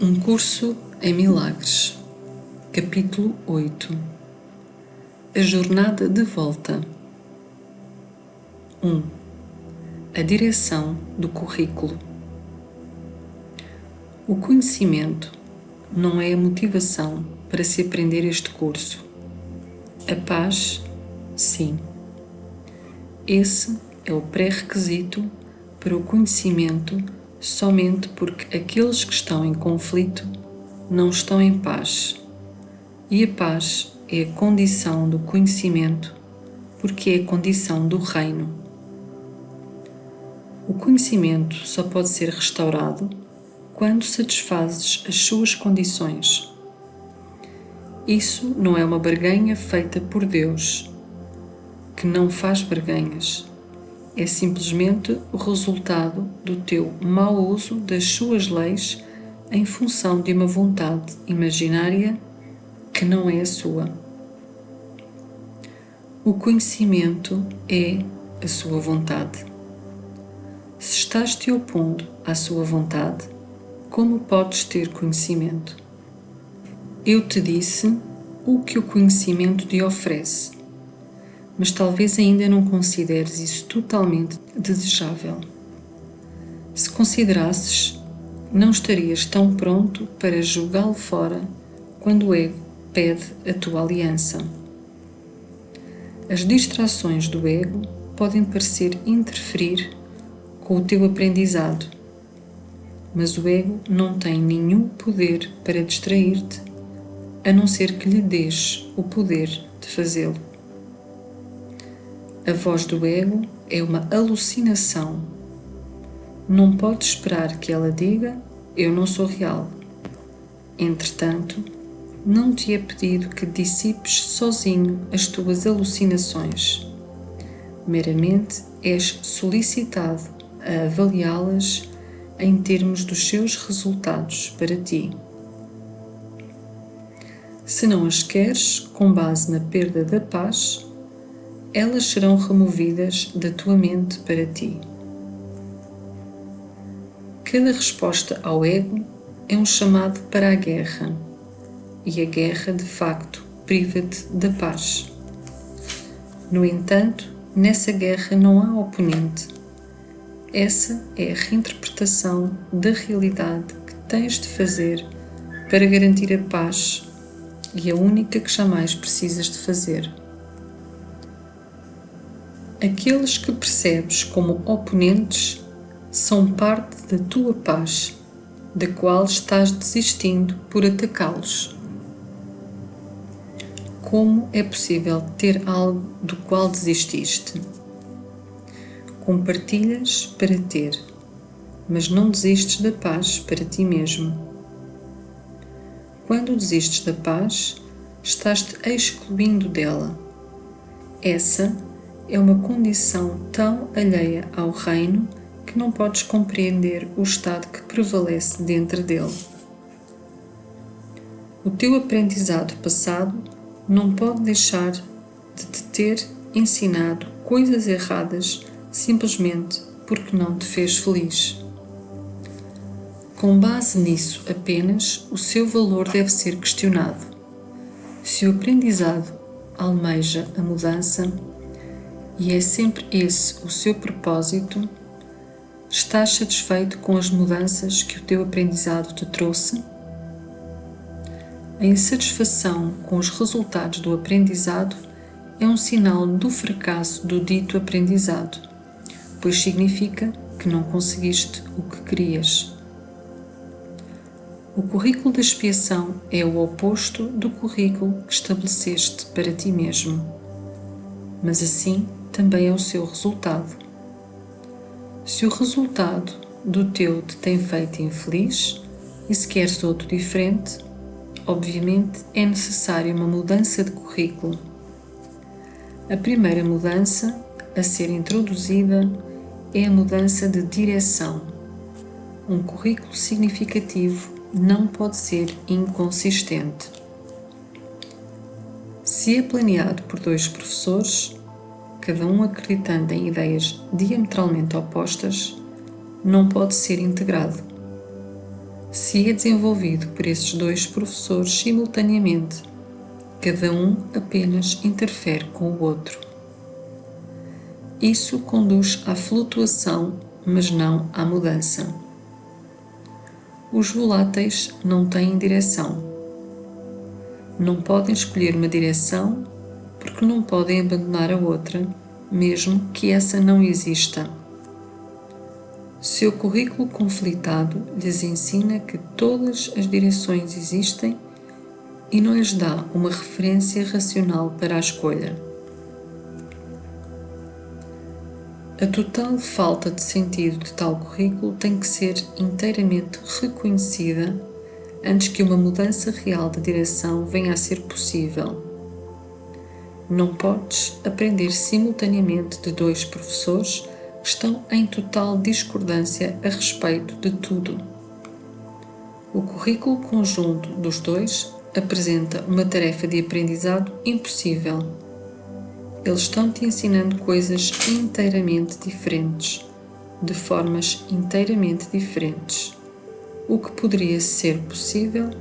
Um curso em milagres. Capítulo 8. A jornada de volta. 1. A direção do currículo. O conhecimento não é a motivação para se aprender este curso. A paz, sim. Esse é o pré-requisito para o conhecimento somente porque aqueles que estão em conflito não estão em paz. E a paz é a condição do conhecimento, porque é a condição do reino. O conhecimento só pode ser restaurado quando satisfazes as suas condições. Isso não é uma barganha feita por Deus, que não faz barganhas. É simplesmente o resultado do teu mau uso das suas leis em função de uma vontade imaginária que não é a sua. O conhecimento é a sua vontade. Se estás te opondo à sua vontade, como podes ter conhecimento? Eu te disse o que o conhecimento te oferece, mas talvez ainda não consideres isso totalmente desejável. Se considerasses, não estarias tão pronto para jogá-lo fora quando o ego pede a tua aliança. As distrações do ego podem parecer interferir com o teu aprendizado, mas o ego não tem nenhum poder para distrair-te, a não ser que lhe dês o poder de fazê-lo. A voz do ego é uma alucinação. Não podes esperar que ela diga: eu não sou real. Entretanto, não te é pedido que dissipes sozinho as tuas alucinações. Meramente és solicitado a avaliá-las em termos dos seus resultados para ti. Se não as queres com base na perda da paz, elas serão removidas da tua mente para ti. Cada resposta ao ego é um chamado para a guerra, e a guerra, de facto, priva-te da paz. No entanto, nessa guerra não há oponente. Essa é a reinterpretação da realidade que tens de fazer para garantir a paz, e a única que jamais precisas de fazer. Aqueles que percebes como oponentes são parte da tua paz, da qual estás desistindo por atacá-los. Como é possível ter algo do qual desististe? Compartilhas para ter, mas não desistes da paz para ti mesmo. Quando desistes da paz, estás-te excluindo dela. Essa é uma condição tão alheia ao reino que não podes compreender o estado que prevalece dentro dele. O teu aprendizado passado não pode deixar de te ter ensinado coisas erradas simplesmente porque não te fez feliz. Com base nisso apenas, o seu valor deve ser questionado. Se o aprendizado almeja a mudança, e é sempre esse o seu propósito, estás satisfeito com as mudanças que o teu aprendizado te trouxe? A insatisfação com os resultados do aprendizado é um sinal do fracasso do dito aprendizado, pois significa que não conseguiste o que querias. O currículo da expiação é o oposto do currículo que estabeleceste para ti mesmo, mas assim também é o seu resultado. Se o resultado do teu te tem feito infeliz e se queres outro diferente, obviamente é necessária uma mudança de currículo. A primeira mudança a ser introduzida é a mudança de direção. Um currículo significativo não pode ser inconsistente. Se é planeado por dois professores, cada um acreditando em ideias diametralmente opostas, não pode ser integrado. Se é desenvolvido por esses dois professores simultaneamente, cada um apenas interfere com o outro. Isso conduz à flutuação, mas não à mudança. Os voláteis não têm direção. Não podem escolher uma direção porque não podem abandonar a outra, mesmo que essa não exista. Seu currículo conflitado lhes ensina que todas as direções existem e não lhes dá uma referência racional para a escolha. A total falta de sentido de tal currículo tem que ser inteiramente reconhecida antes que uma mudança real de direção venha a ser possível. Não podes aprender simultaneamente de dois professores que estão em total discordância a respeito de tudo. O currículo conjunto dos dois apresenta uma tarefa de aprendizado impossível. Eles estão-te ensinando coisas inteiramente diferentes, de formas inteiramente diferentes. O que poderia ser possível,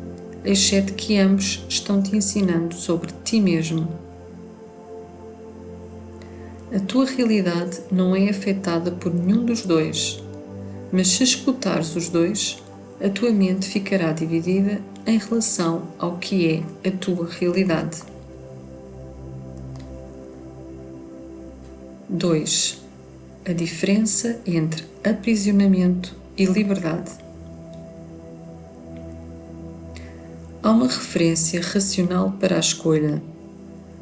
exceto que ambos estão te ensinando sobre ti mesmo. A tua realidade não é afetada por nenhum dos dois, mas se escutares os dois, a tua mente ficará dividida em relação ao que é a tua realidade. 2. A diferença entre aprisionamento e liberdade. Há uma referência racional para a escolha.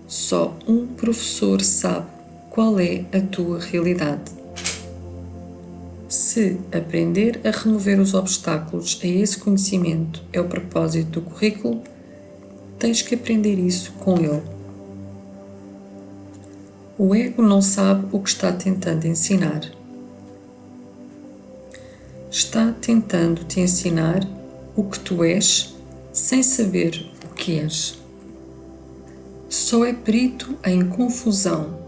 Só um professor sabe qual é a tua realidade. Se aprender a remover os obstáculos a esse conhecimento é o propósito do currículo, tens que aprender isso com ele. O ego não sabe o que está tentando ensinar. Está tentando te ensinar o que tu és sem saber o que és. Só é perito em confusão.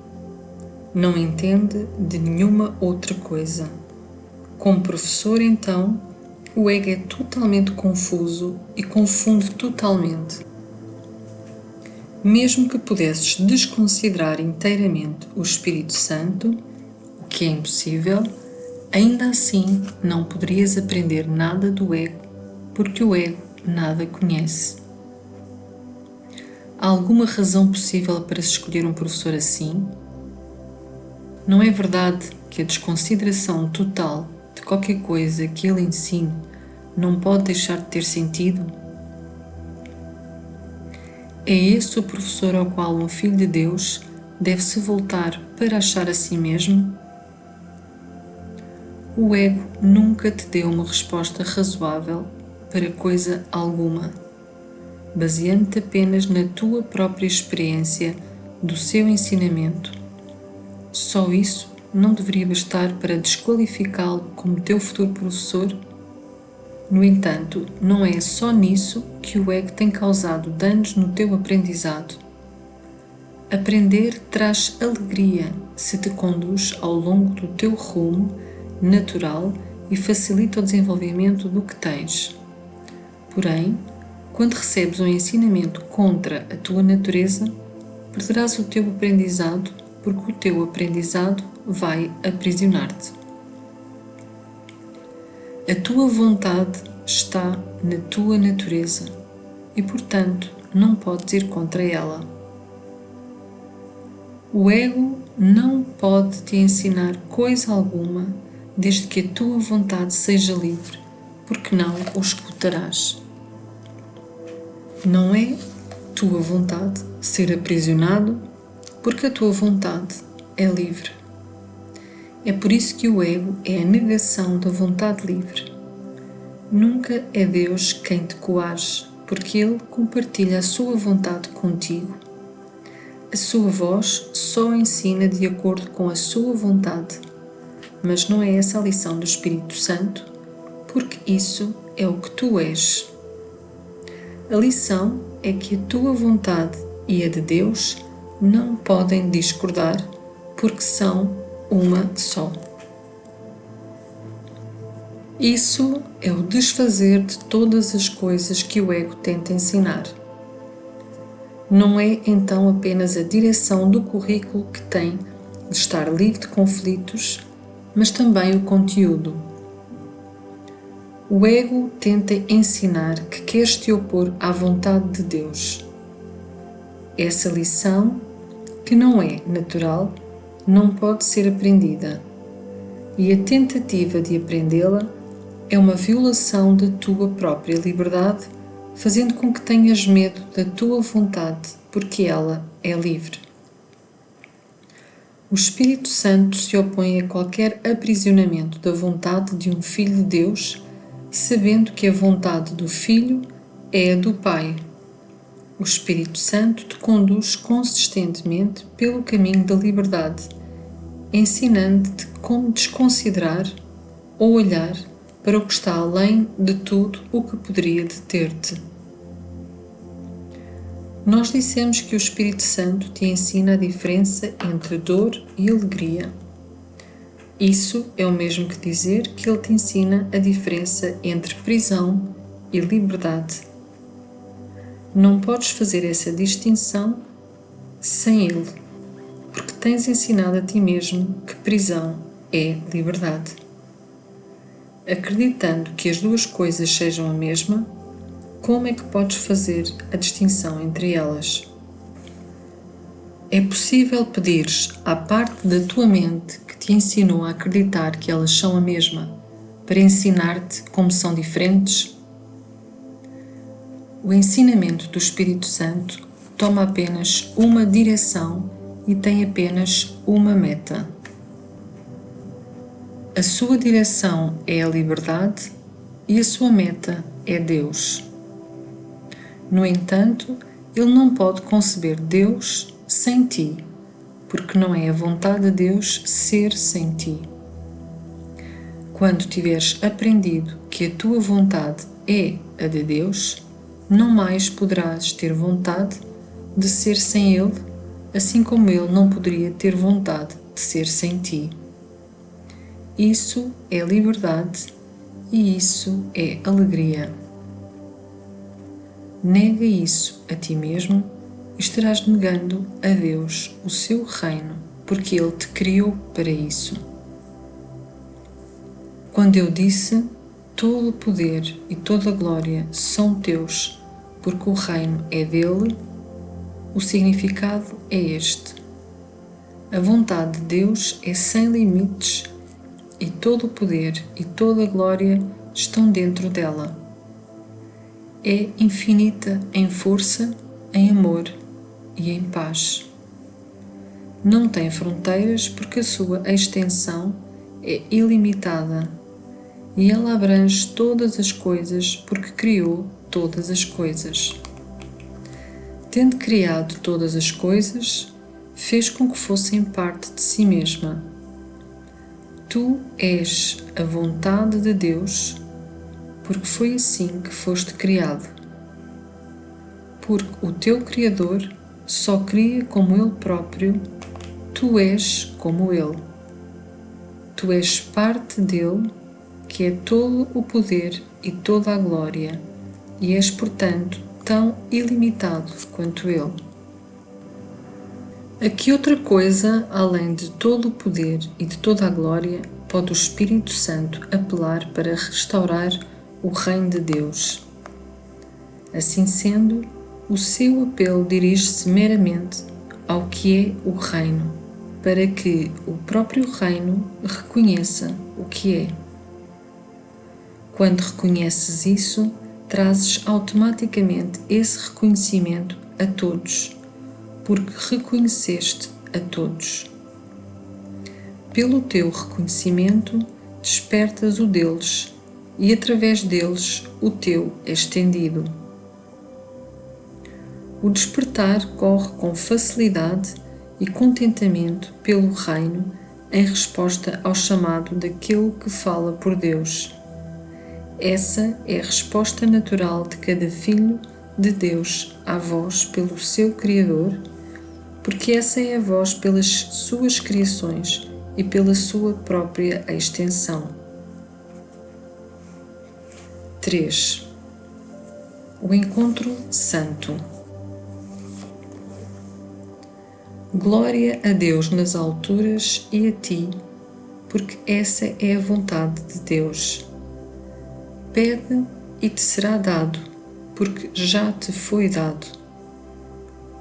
Não entende de nenhuma outra coisa. Como professor, então, o ego é totalmente confuso e confunde totalmente. Mesmo que pudesses desconsiderar inteiramente o Espírito Santo, o que é impossível, ainda assim não poderias aprender nada do ego, porque o ego nada conhece. Há alguma razão possível para se escolher um professor assim? Não é verdade que a desconsideração total de qualquer coisa que ele ensine não pode deixar de ter sentido? É esse o professor ao qual um filho de Deus deve se voltar para achar a si mesmo? O ego nunca te deu uma resposta razoável para coisa alguma, baseando-te apenas na tua própria experiência do seu ensinamento. Só isso não deveria bastar para desqualificá-lo como teu futuro professor? No entanto, não é só nisso que o ego tem causado danos no teu aprendizado. Aprender traz alegria se te conduz ao longo do teu rumo natural e facilita o desenvolvimento do que tens. Porém, quando recebes um ensinamento contra a tua natureza, perderás o teu aprendizado, porque o teu aprendizado vai aprisionar-te. A tua vontade está na tua natureza e, portanto, não podes ir contra ela. O ego não pode te ensinar coisa alguma desde que a tua vontade seja livre, porque não o escutarás. Não é tua vontade ser aprisionado, porque a tua vontade é livre. É por isso que o ego é a negação da vontade livre. Nunca é Deus quem te coage, porque Ele compartilha a sua vontade contigo. A sua voz só ensina de acordo com a sua vontade, mas não é essa a lição do Espírito Santo, porque isso é o que tu és. A lição é que a tua vontade e a de Deus não podem discordar, porque são uma só. Isso é o desfazer de todas as coisas que o ego tenta ensinar. Não é então apenas a direção do currículo que tem de estar livre de conflitos, mas também o conteúdo. O ego tenta ensinar que queres te opor à vontade de Deus. Essa lição, que não é natural, não pode ser aprendida, e a tentativa de aprendê-la é uma violação da tua própria liberdade, fazendo com que tenhas medo da tua vontade, porque ela é livre. O Espírito Santo se opõe a qualquer aprisionamento da vontade de um filho de Deus, sabendo que a vontade do Filho é a do Pai. O Espírito Santo te conduz consistentemente pelo caminho da liberdade, ensinando-te como desconsiderar ou olhar para o que está além de tudo o que poderia deter-te. Nós dissemos que o Espírito Santo te ensina a diferença entre dor e alegria. Isso é o mesmo que dizer que ele te ensina a diferença entre prisão e liberdade. Não podes fazer essa distinção sem ele, porque tens ensinado a ti mesmo que prisão é liberdade. Acreditando que as duas coisas sejam a mesma, como é que podes fazer a distinção entre elas? É possível pedires à parte da tua mente que te ensinou a acreditar que elas são a mesma, para ensinar-te como são diferentes? O ensinamento do Espírito Santo toma apenas uma direção e tem apenas uma meta. A sua direção é a liberdade e a sua meta é Deus. No entanto, ele não pode conceber Deus sem ti, porque não é a vontade de Deus ser sem ti. Quando tiveres aprendido que a tua vontade é a de Deus, não mais poderás ter vontade de ser sem Ele, assim como Ele não poderia ter vontade de ser sem ti. Isso é liberdade e isso é alegria. Nega isso a ti mesmo e estarás negando a Deus o seu reino, porque Ele te criou para isso. Quando eu disse, todo o poder e toda a glória são teus, porque o reino é dele, o significado é este. A vontade de Deus é sem limites e todo o poder e toda a glória estão dentro dela. É infinita em força, em amor e em paz. Não tem fronteiras porque a sua extensão é ilimitada e ela abrange todas as coisas porque criou todas as coisas. Tendo criado todas as coisas, fez com que fossem parte de si mesma. Tu és a vontade de Deus, porque foi assim que foste criado. Porque o teu Criador só cria como Ele próprio, tu és como Ele. Tu és parte dele, que é todo o poder e toda a glória, e és, portanto, tão ilimitado quanto Ele. A que outra coisa, além de todo o poder e de toda a glória, pode o Espírito Santo apelar para restaurar o reino de Deus? Assim sendo, o seu apelo dirige-se meramente ao que é o reino, para que o próprio reino reconheça o que é. Quando reconheces isso, trazes automaticamente esse reconhecimento a todos, porque reconheceste a todos. Pelo teu reconhecimento, despertas o deles e através deles o teu é estendido. O despertar corre com facilidade e contentamento pelo reino em resposta ao chamado daquele que fala por Deus. Essa é a resposta natural de cada filho de Deus à voz pelo seu Criador, porque essa é a voz pelas suas criações e pela sua própria extensão. 3. O encontro santo. Glória a Deus nas alturas e a ti, porque essa é a vontade de Deus. Pede e te será dado, porque já te foi dado.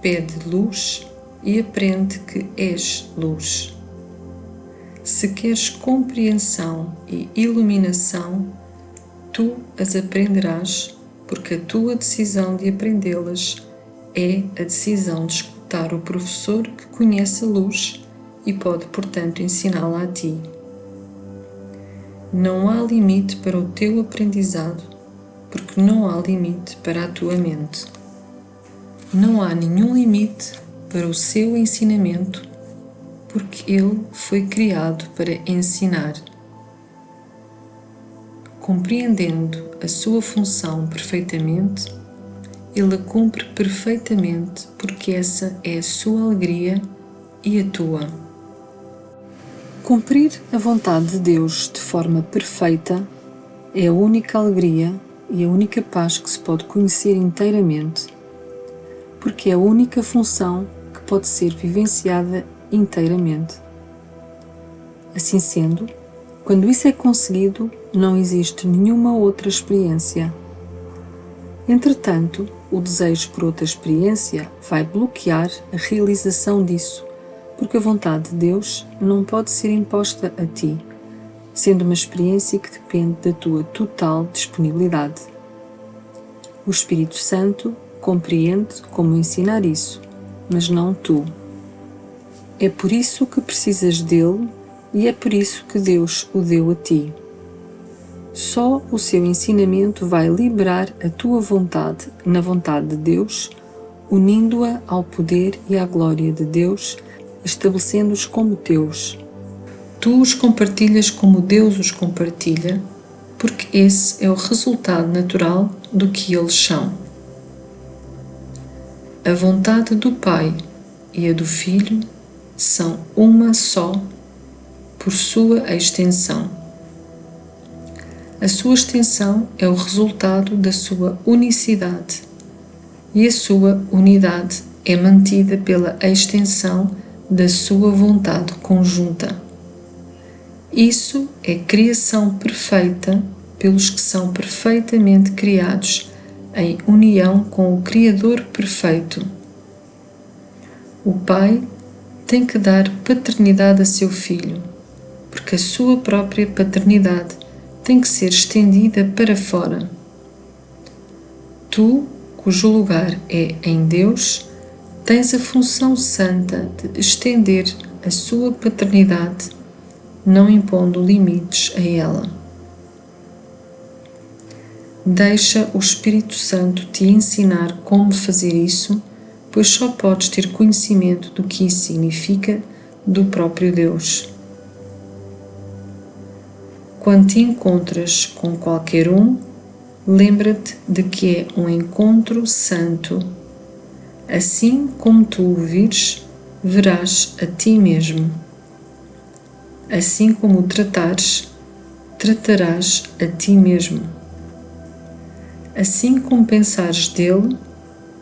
Pede luz e aprende que és luz. Se queres compreensão e iluminação, tu as aprenderás, porque a tua decisão de aprendê-las é a decisão de escutar o professor que conhece a luz e pode, portanto, ensiná-la a ti. Não há limite para o teu aprendizado, porque não há limite para a tua mente. Não há nenhum limite para o seu ensinamento, porque ele foi criado para ensinar. Compreendendo a sua função perfeitamente, ele a cumpre perfeitamente, porque essa é a sua alegria e a tua. Cumprir a vontade de Deus de forma perfeita é a única alegria e a única paz que se pode conhecer inteiramente, porque é a única função que pode ser vivenciada inteiramente. Assim sendo, quando isso é conseguido, não existe nenhuma outra experiência. Entretanto, o desejo por outra experiência vai bloquear a realização disso, porque a vontade de Deus não pode ser imposta a ti, sendo uma experiência que depende da tua total disponibilidade. O Espírito Santo compreende como ensinar isso, mas não tu. É por isso que precisas dele e é por isso que Deus o deu a ti. Só o seu ensinamento vai liberar a tua vontade na vontade de Deus, unindo-a ao poder e à glória de Deus, estabelecendo-os como teus. Tu os compartilhas como Deus os compartilha, porque esse é o resultado natural do que eles são. A vontade do Pai e a do Filho são uma só por sua extensão. A sua extensão é o resultado da sua unicidade, e a sua unidade é mantida pela extensão da sua vontade conjunta. Isso é criação perfeita pelos que são perfeitamente criados em união com o Criador perfeito. O Pai tem que dar paternidade a seu filho, porque a sua própria paternidade tem que ser estendida para fora. Tu, cujo lugar é em Deus, tens a função santa de estender a sua paternidade, não impondo limites a ela. Deixa o Espírito Santo te ensinar como fazer isso, pois só podes ter conhecimento do que isso significa do próprio Deus. Quando te encontras com qualquer um, lembra-te de que é um encontro santo. Assim como tu o vires, verás a ti mesmo. Assim como o tratares, tratarás a ti mesmo. Assim como pensares dele,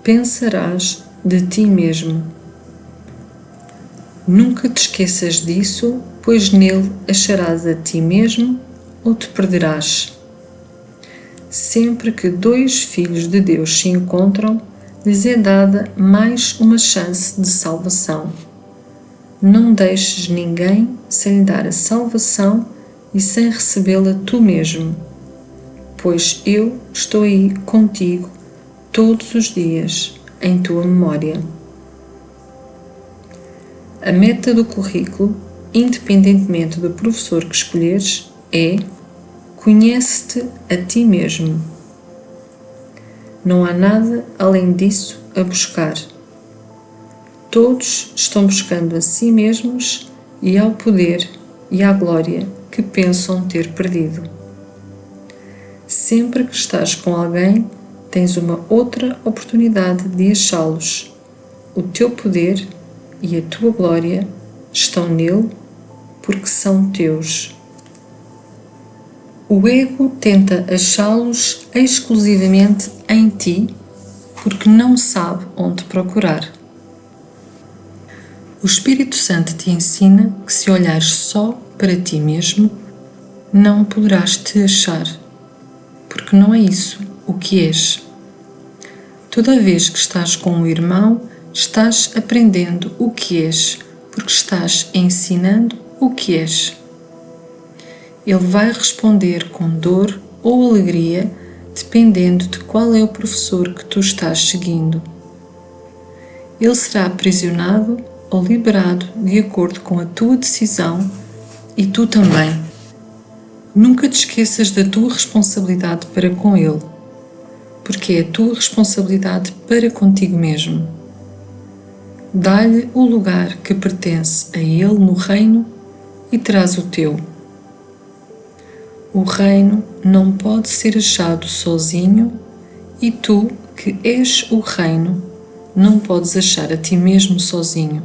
pensarás de ti mesmo. Nunca te esqueças disso, pois nele acharás a ti mesmo ou te perderás. Sempre que dois filhos de Deus se encontram, lhes é dada mais uma chance de salvação. Não deixes ninguém sem lhe dar a salvação e sem recebê-la tu mesmo, pois eu estou aí contigo todos os dias, em tua memória. A meta do currículo, independentemente do professor que escolheres, é: conhece-te a ti mesmo. Não há nada além disso a buscar. Todos estão buscando a si mesmos e ao poder e à glória que pensam ter perdido. Sempre que estás com alguém, tens uma outra oportunidade de achá-los. O teu poder e a tua glória estão nele porque são teus. O ego tenta achá-los exclusivamente em ti, porque não sabe onde procurar. O Espírito Santo te ensina que se olhares só para ti mesmo, não poderás te achar, porque não é isso o que és. Toda vez que estás com um irmão, estás aprendendo o que és, porque estás ensinando o que és. Ele vai responder com dor ou alegria, dependendo de qual é o professor que tu estás seguindo. Ele será aprisionado ou liberado de acordo com a tua decisão e tu também. Nunca te esqueças da tua responsabilidade para com ele, porque é a tua responsabilidade para contigo mesmo. Dá-lhe o lugar que pertence a ele no reino e terás o teu. O reino não pode ser achado sozinho e tu, que és o reino, não podes achar a ti mesmo sozinho.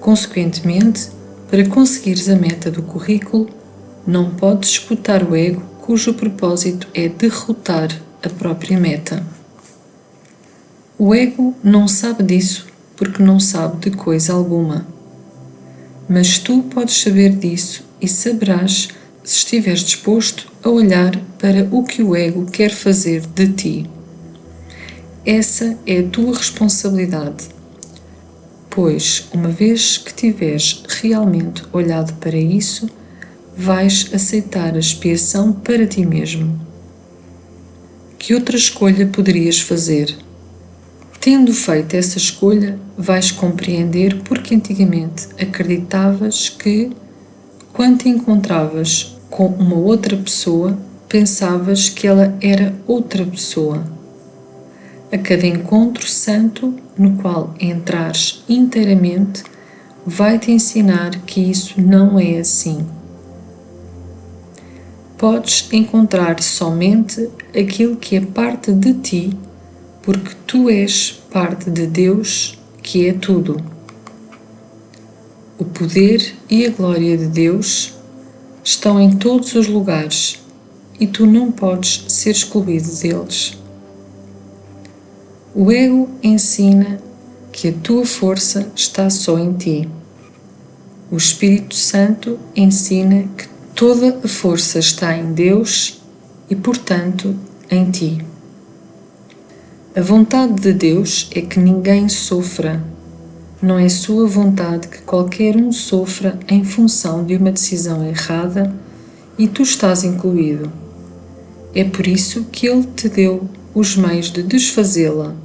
Consequentemente, para conseguires a meta do currículo, não podes escutar o ego, cujo propósito é derrotar a própria meta. O ego não sabe disso porque não sabe de coisa alguma. Mas tu podes saber disso e saberás se estiveres disposto a olhar para o que o ego quer fazer de ti. Essa é a tua responsabilidade, pois, uma vez que tiveres realmente olhado para isso, vais aceitar a expiação para ti mesmo. Que outra escolha poderias fazer? Tendo feito essa escolha, vais compreender porque antigamente acreditavas que, quando te encontravas com uma outra pessoa, pensavas que ela era outra pessoa. A cada encontro santo no qual entrares inteiramente, vai-te ensinar que isso não é assim. Podes encontrar somente aquilo que é parte de ti, porque tu és parte de Deus, que é tudo. O poder e a glória de Deus estão em todos os lugares e tu não podes ser excluído deles. O ego ensina que a tua força está só em ti. O Espírito Santo ensina que toda a força está em Deus e, portanto, em ti. A vontade de Deus é que ninguém sofra. Não é sua vontade que qualquer um sofra em função de uma decisão errada e tu estás incluído. É por isso que Ele te deu os meios de desfazê-la.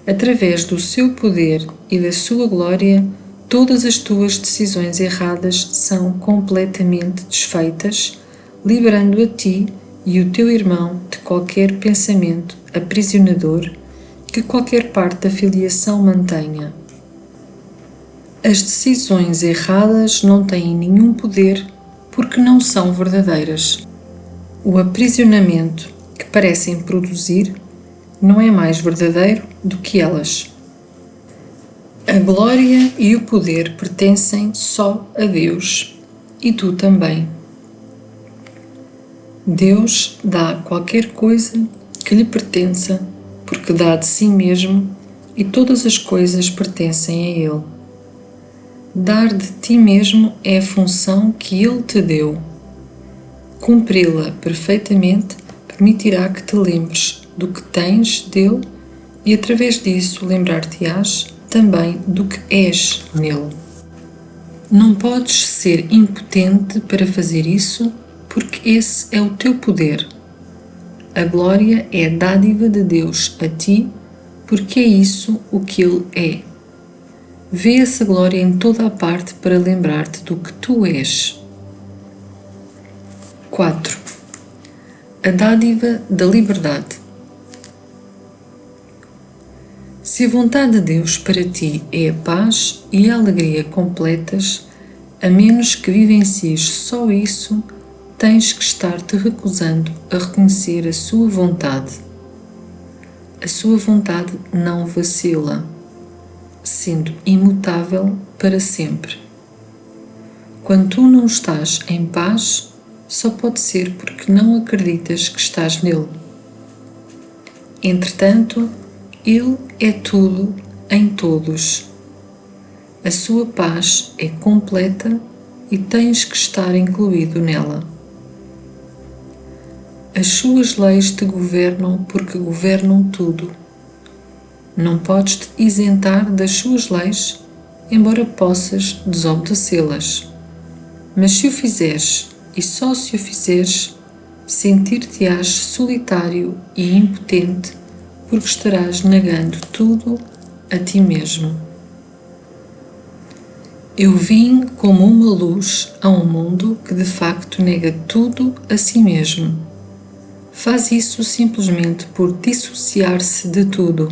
Através do seu poder e da sua glória, todas as tuas decisões erradas são completamente desfeitas, liberando a ti e o teu irmão de qualquer pensamento aprisionador que qualquer parte da filiação mantenha. As decisões erradas não têm nenhum poder porque não são verdadeiras. O aprisionamento que parecem produzir não é mais verdadeiro do que elas. A glória e o poder pertencem só a Deus, e tu também. Deus dá qualquer coisa que lhe pertença, porque dá de si mesmo, e todas as coisas pertencem a Ele. Dar de ti mesmo é a função que Ele te deu. Cumpri-la perfeitamente permitirá que te lembres do que tens dele e, através disso, lembrar-te-ás também do que és nele. Não podes ser impotente para fazer isso, porque esse é o teu poder. A glória é a dádiva de Deus a ti, porque é isso o que Ele é. Vê essa glória em toda a parte para lembrar-te do que tu és. 4. A dádiva da liberdade. Se a vontade de Deus para ti é a paz e a alegria completas, a menos que vivencies só isso, tens que estar te recusando a reconhecer a sua vontade. A sua vontade não vacila, sendo imutável para sempre. Quando tu não estás em paz, só pode ser porque não acreditas que estás nele. Entretanto, ele é tudo em todos. A sua paz é completa e tens que estar incluído nela. As suas leis te governam porque governam tudo. Não podes te isentar das suas leis, embora possas desobedecê-las. Mas se o fizeres, e só se o fizeres, sentir-te-ás solitário e impotente, porque estarás negando tudo a ti mesmo. Eu vim como uma luz a um mundo que de facto nega tudo a si mesmo. Faz isso simplesmente por dissociar-se de tudo.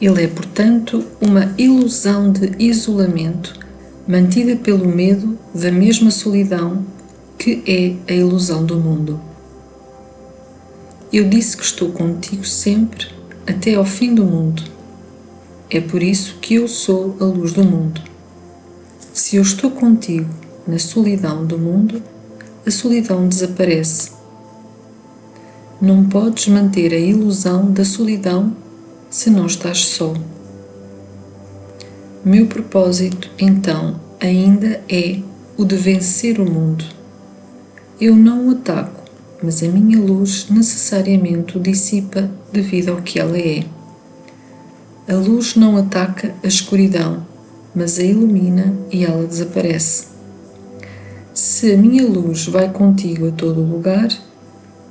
Ele é, portanto, uma ilusão de isolamento mantida pelo medo da mesma solidão que é a ilusão do mundo. Eu disse que estou contigo sempre, até ao fim do mundo. É por isso que eu sou a luz do mundo. Se eu estou contigo na solidão do mundo, a solidão desaparece. Não podes manter a ilusão da solidão se não estás só. Meu propósito, então, ainda é o de vencer o mundo. Eu não o ataco, mas a minha luz necessariamente o dissipa devido ao que ela é. A luz não ataca a escuridão, mas a ilumina e ela desaparece. Se a minha luz vai contigo a todo lugar,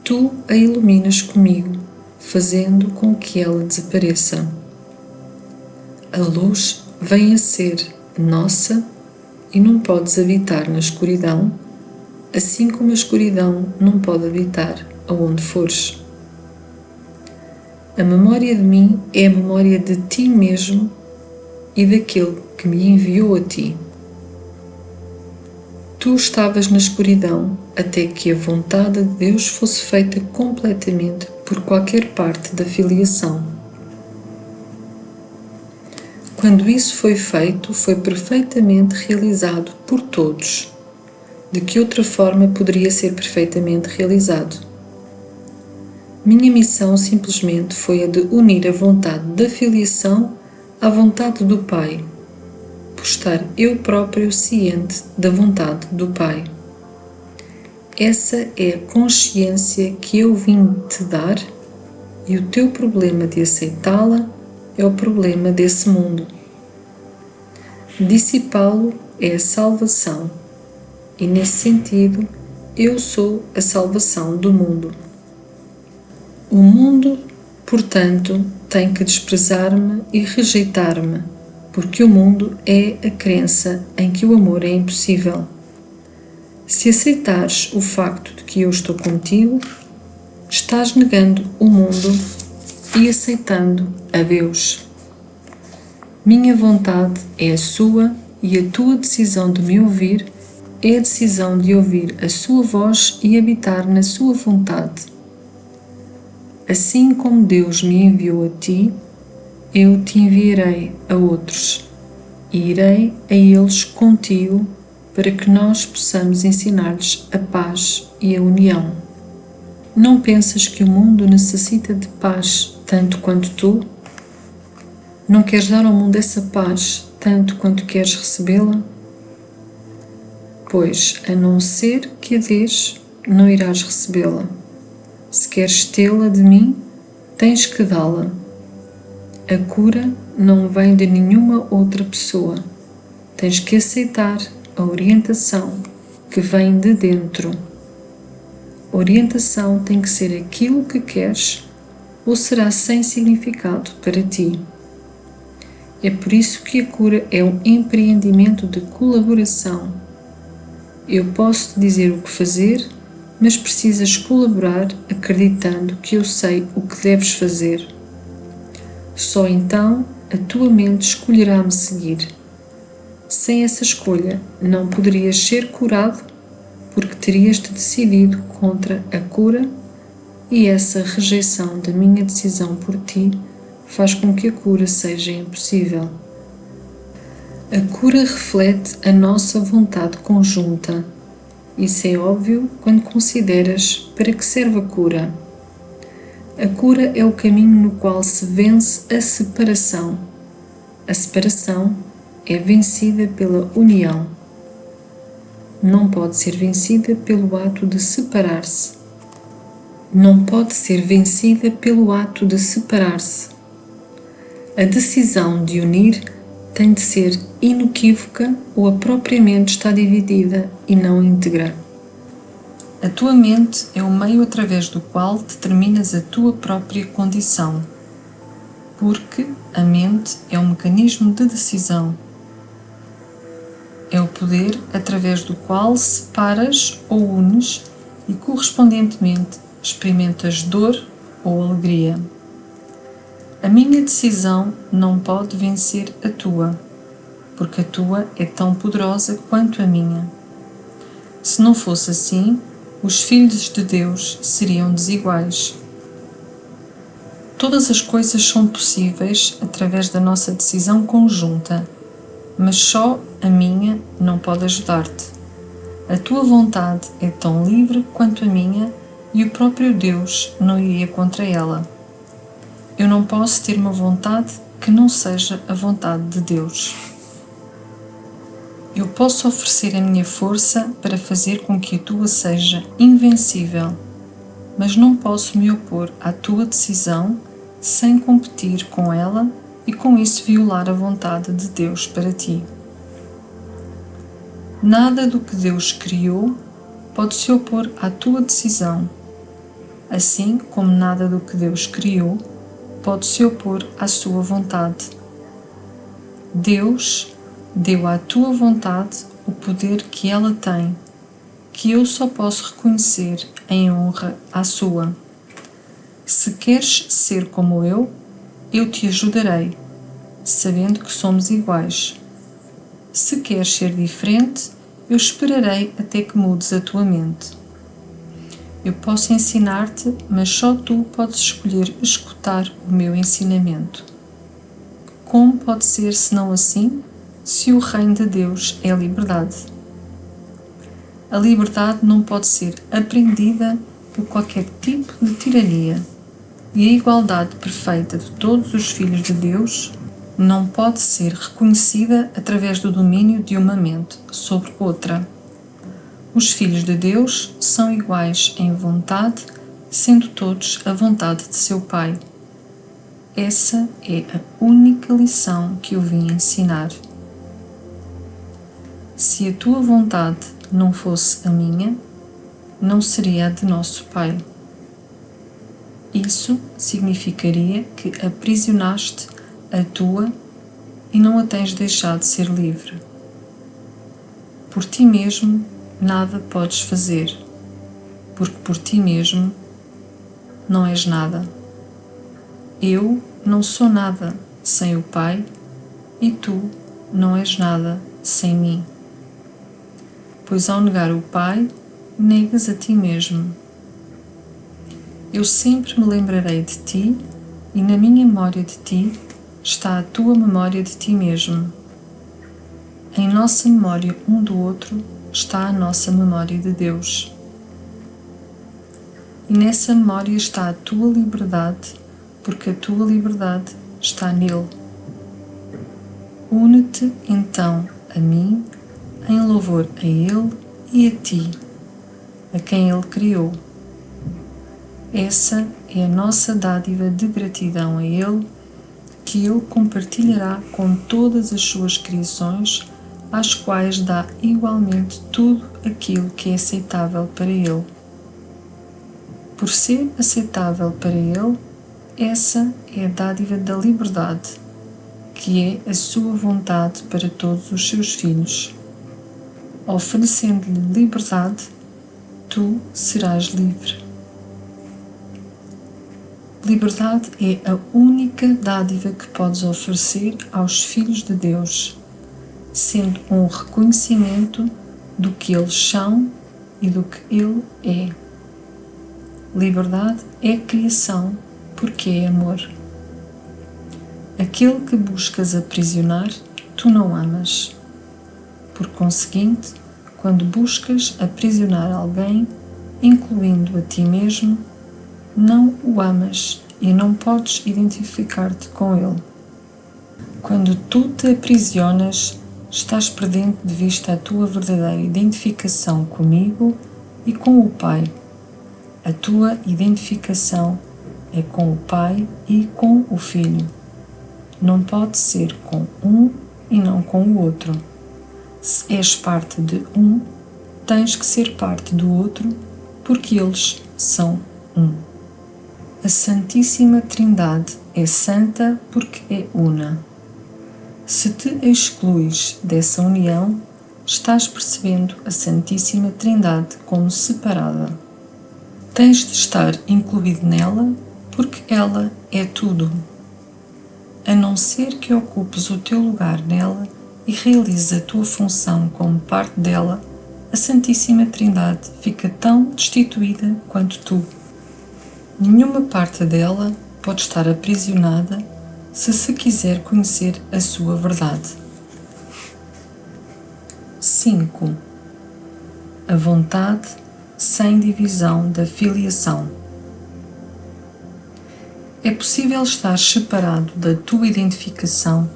tu a iluminas comigo, fazendo com que ela desapareça. A luz vem a ser nossa e não podes habitar na escuridão, assim como a escuridão não pode habitar aonde fores. A memória de mim é a memória de ti mesmo e daquele que me enviou a ti. Tu estavas na escuridão até que a vontade de Deus fosse feita completamente por qualquer parte da filiação. Quando isso foi feito, foi perfeitamente realizado por todos. De que outra forma poderia ser perfeitamente realizado? Minha missão simplesmente foi a de unir a vontade da filiação à vontade do Pai, por estar eu próprio ciente da vontade do Pai. Essa é a consciência que eu vim te dar e o teu problema de aceitá-la é o problema desse mundo. Dissipá-lo é a salvação e, nesse sentido, eu sou a salvação do mundo. O mundo, portanto, tem que desprezar-me e rejeitar-me, porque o mundo é a crença em que o amor é impossível. Se aceitares o facto de que eu estou contigo, estás negando o mundo e aceitando a Deus. Minha vontade é a sua e a tua decisão de me ouvir é a decisão de ouvir a sua voz e habitar na sua vontade. Assim como Deus me enviou a ti, eu te enviarei a outros e irei a eles contigo para que nós possamos ensinar-lhes a paz e a união. Não pensas que o mundo necessita de paz tanto quanto tu? Não queres dar ao mundo essa paz tanto quanto queres recebê-la? Pois, a não ser que a dês, não irás recebê-la. Se queres tê-la de mim, tens que dá-la. A cura não vem de nenhuma outra pessoa. Tens que aceitar a orientação que vem de dentro. A orientação tem que ser aquilo que queres ou será sem significado para ti. É por isso que a cura é um empreendimento de colaboração. Eu posso te dizer o que fazer, mas precisas colaborar acreditando que eu sei o que deves fazer. Só então a tua mente escolherá me seguir. Sem essa escolha, não poderias ser curado porque terias-te decidido contra a cura e essa rejeição da minha decisão por ti faz com que a cura seja impossível. A cura reflete a nossa vontade conjunta. Isso é óbvio quando consideras para que serve a cura. A cura é o caminho no qual se vence a separação. A separação é vencida pela união. Não pode ser vencida pelo ato de separar-se. Não pode ser vencida pelo ato de separar-se. A decisão de unir tem de ser inequívoca ou a própria mente está dividida e não íntegra. A tua mente é o meio através do qual determinas a tua própria condição, porque a mente é um mecanismo de decisão. É o poder através do qual separas ou unes e, correspondentemente, experimentas dor ou alegria. A minha decisão não pode vencer a tua, porque a tua é tão poderosa quanto a minha. Se não fosse assim, os filhos de Deus seriam desiguais. Todas as coisas são possíveis através da nossa decisão conjunta, mas só a minha não pode ajudar-te. A tua vontade é tão livre quanto a minha e o próprio Deus não iria contra ela. Eu não posso ter uma vontade que não seja a vontade de Deus. Eu posso oferecer a minha força para fazer com que a tua seja invencível, mas não posso me opor à tua decisão sem competir com ela e com isso violar a vontade de Deus para ti. Nada do que Deus criou pode se opor à tua decisão, assim como nada do que Deus criou pode se opor à sua vontade. Deus deu à tua vontade o poder que ela tem, que eu só posso reconhecer em honra à sua. Se queres ser como eu te ajudarei, sabendo que somos iguais. Se queres ser diferente, eu esperarei até que mudes a tua mente. Eu posso ensinar-te, mas só tu podes escolher escutar o meu ensinamento. Como pode ser senão assim, se o reino de Deus é a liberdade? A liberdade não pode ser apreendida por qualquer tipo de tirania, e a igualdade perfeita de todos os filhos de Deus não pode ser reconhecida através do domínio de uma mente sobre outra. Os filhos de Deus são iguais em vontade, sendo todos a vontade de seu Pai. Essa é a única lição que eu vim ensinar. Se a tua vontade não fosse a minha, não seria a de nosso Pai. Isso significaria que aprisionaste a tua e não a tens deixado ser livre. Por ti mesmo nada podes fazer, porque por ti mesmo não és nada. Eu não sou nada sem o Pai e tu não és nada sem mim. Pois ao negar o Pai, negas a ti mesmo. Eu sempre me lembrarei de ti e na minha memória de ti está a tua memória de ti mesmo. Em nossa memória um do outro está a nossa memória de Deus. E nessa memória está a tua liberdade, porque a tua liberdade está nele. Une-te então a mim em louvor a ele e a ti, a quem ele criou. Essa é a nossa dádiva de gratidão a ele, que ele compartilhará com todas as suas criações, às quais dá igualmente tudo aquilo que é aceitável para ele. Por ser aceitável para ele, essa é a dádiva da liberdade, que é a sua vontade para todos os seus filhos. Oferecendo-lhe liberdade, tu serás livre. Liberdade é a única dádiva que podes oferecer aos filhos de Deus, sendo um reconhecimento do que eles são e do que ele é. Liberdade é criação, porque é amor. Aquele que buscas aprisionar, tu não amas. Por conseguinte, quando buscas aprisionar alguém, incluindo a ti mesmo, não o amas e não podes identificar-te com ele. Quando tu te aprisionas, estás perdendo de vista a tua verdadeira identificação comigo e com o Pai. A tua identificação é com o Pai e com o Filho. Não pode ser com um e não com o outro. Se és parte de um, tens que ser parte do outro, porque eles são um. A Santíssima Trindade é santa porque é una. Se te excluís dessa união, estás percebendo a Santíssima Trindade como separada. Tens de estar incluído nela porque ela é tudo. A não ser que ocupes o teu lugar nela e realizes a tua função como parte dela, a Santíssima Trindade fica tão destituída quanto tu. Nenhuma parte dela pode estar aprisionada se quiser conhecer a sua verdade. 5. A vontade sem divisão da filiação. É possível estar separado da tua identificação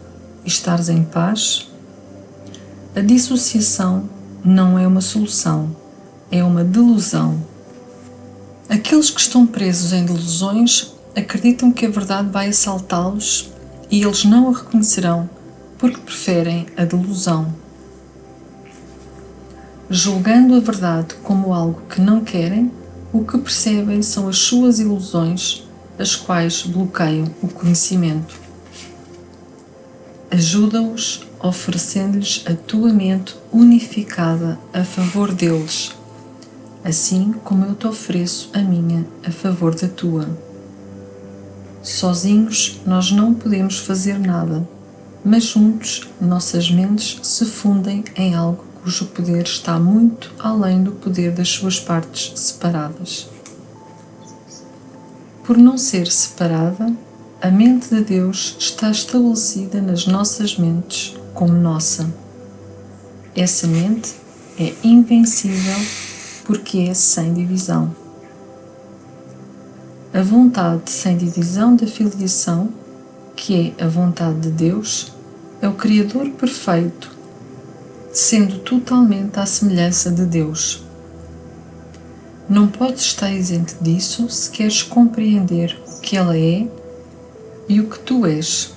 e estares em paz? A dissociação não é uma solução, é uma delusão. Aqueles que estão presos em delusões acreditam que a verdade vai assaltá-los e eles não a reconhecerão porque preferem a delusão. Julgando a verdade como algo que não querem, o que percebem são as suas ilusões, as quais bloqueiam o conhecimento. Ajuda-os oferecendo-lhes a tua mente unificada a favor deles, assim como eu te ofereço a minha a favor da tua. Sozinhos nós não podemos fazer nada, mas juntos nossas mentes se fundem em algo cujo poder está muito além do poder das suas partes separadas. Por não ser separada, a mente de Deus está estabelecida nas nossas mentes como nossa. Essa mente é invencível porque é sem divisão. A vontade sem divisão da filiação, que é a vontade de Deus, é o Criador perfeito, sendo totalmente à semelhança de Deus. Não podes estar isento disso se queres compreender o que ela é e o que tu és.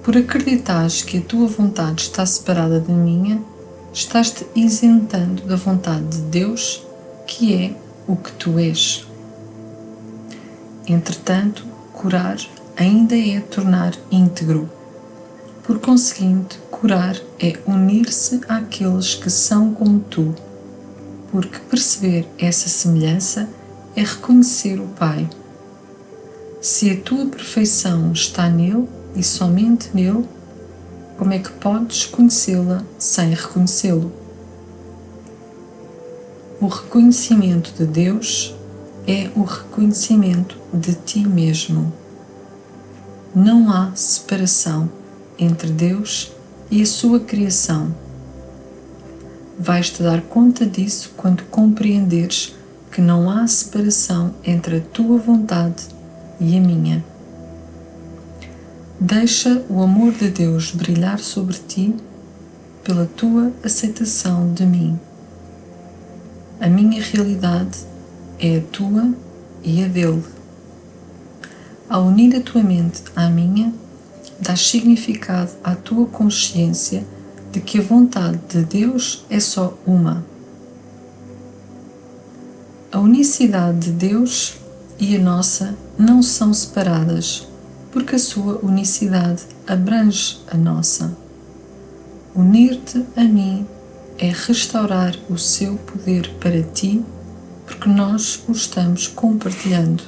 Por acreditares que a tua vontade está separada da minha, estás-te isentando da vontade de Deus, que é o que tu és. Entretanto, curar ainda é tornar íntegro. Por conseguinte, curar é unir-se àqueles que são como tu, porque perceber essa semelhança é reconhecer o Pai. Se a tua perfeição está nele e somente nele, como é que podes conhecê-la sem reconhecê-lo? O reconhecimento de Deus é o reconhecimento de ti mesmo. Não há separação entre Deus e a sua criação. Vais-te dar conta disso quando compreenderes que não há separação entre a tua vontade e a minha. Deixa o amor de Deus brilhar sobre ti pela tua aceitação de mim. A minha realidade é a tua e a dele. Ao unir a tua mente à minha, dás significado à tua consciência de que a vontade de Deus é só uma. A unicidade de Deus e a nossa não são separadas, porque a sua unicidade abrange a nossa. Unir-te a mim é restaurar o seu poder para ti, porque nós o estamos compartilhando.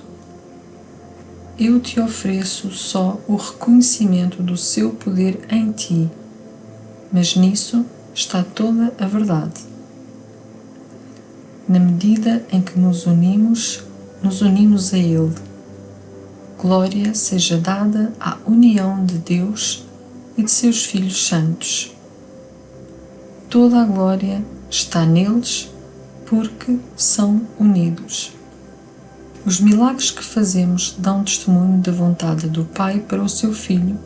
Eu te ofereço só o reconhecimento do seu poder em ti, mas nisso está toda a verdade. Na medida em que nos unimos a Ele. Glória seja dada à união de Deus e de seus filhos santos. Toda a glória está neles porque são unidos. Os milagres que fazemos dão testemunho da vontade do Pai para o seu Filho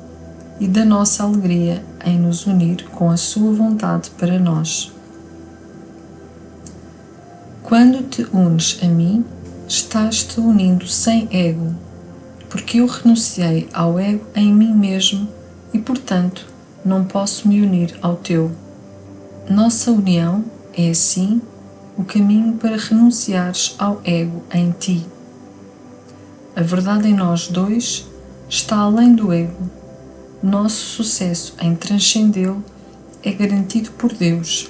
e da nossa alegria em nos unir com a sua vontade para nós. Quando te unes a mim, estás-te unindo sem ego, porque eu renunciei ao ego em mim mesmo e, portanto, não posso me unir ao teu. Nossa união é, assim, o caminho para renunciares ao ego em ti. A verdade em nós dois está além do ego. Nosso sucesso em transcendê-lo é garantido por Deus,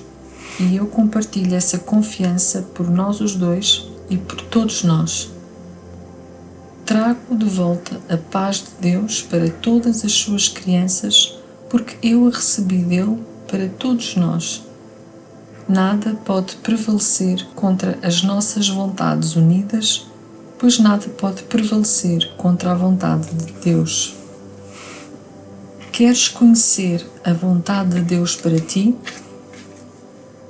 e eu compartilho essa confiança por nós os dois e por todos nós. Trago de volta a paz de Deus para todas as suas crianças, porque eu a recebi dele para todos nós. Nada pode prevalecer contra as nossas vontades unidas, pois nada pode prevalecer contra a vontade de Deus. Queres conhecer a vontade de Deus para ti?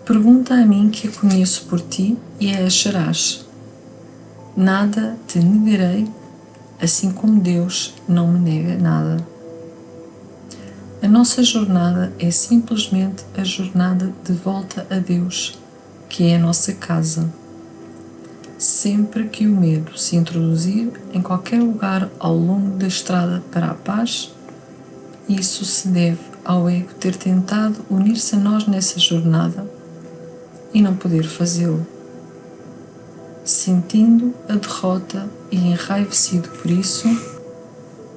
Pergunta a mim que a conheço por ti e a acharás. Nada te negarei, assim como Deus não me nega nada. A nossa jornada é simplesmente a jornada de volta a Deus, que é a nossa casa. Sempre que o medo se introduzir em qualquer lugar ao longo da estrada para a paz, isso se deve ao ego ter tentado unir-se a nós nessa jornada e não poder fazê-lo. Sentindo a derrota e enraivecido por isso,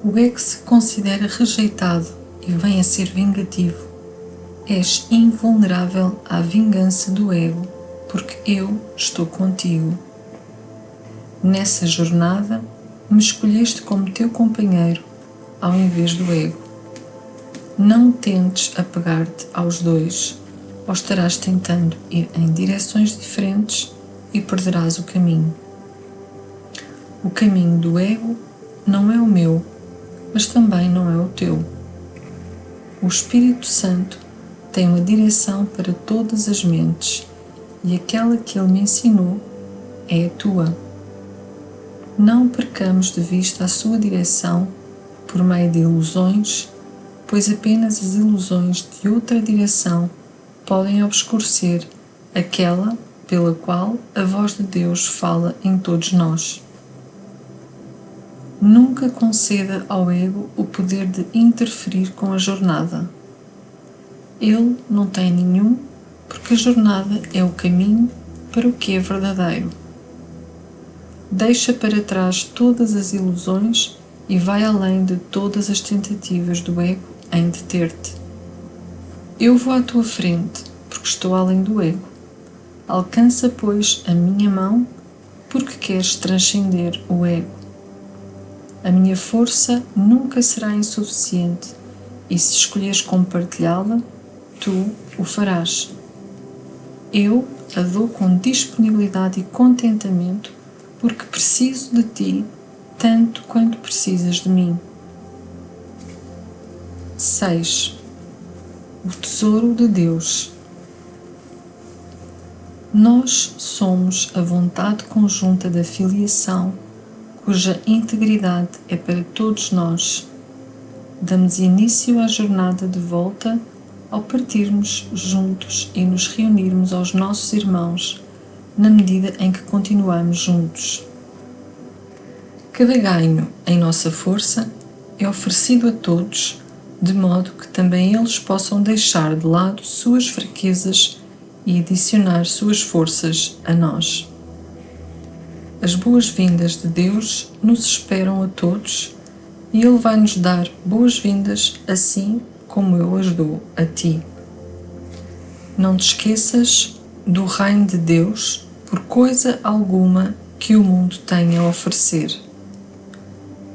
o ego se considera rejeitado e vem a ser vingativo. És invulnerável à vingança do ego, porque eu estou contigo. Nessa jornada, me escolheste como teu companheiro, ao invés do ego. Não tentes apegar-te aos dois, ou estarás tentando ir em direções diferentes e perderás o caminho. O caminho do ego não é o meu, mas também não é o teu. O Espírito Santo tem uma direção para todas as mentes, e aquela que ele me ensinou é a tua. Não percamos de vista a sua direção por meio de ilusões, pois apenas as ilusões de outra direção podem obscurecer aquela pela qual a voz de Deus fala em todos nós. Nunca conceda ao ego o poder de interferir com a jornada. Ele não tem nenhum, porque a jornada é o caminho para o que é verdadeiro. Deixa para trás todas as ilusões e vai além de todas as tentativas do ego em deter-te. Eu vou à tua frente, porque estou além do ego. Alcança, pois, a minha mão, porque queres transcender o ego. A minha força nunca será insuficiente, e se escolheres compartilhá-la, tu o farás. Eu a dou com disponibilidade e contentamento, porque preciso de ti tanto quanto precisas de mim. 6. O tesouro de Deus. Nós somos a vontade conjunta da filiação, cuja integridade é para todos nós. Damos início à jornada de volta ao partirmos juntos e nos reunirmos aos nossos irmãos, na medida em que continuamos juntos. Cada ganho em nossa força é oferecido a todos, de modo que também eles possam deixar de lado suas fraquezas e adicionar suas forças a nós. As boas-vindas de Deus nos esperam a todos e Ele vai nos dar boas-vindas assim como eu as dou a ti. Não te esqueças do reino de Deus por coisa alguma que o mundo tenha a oferecer.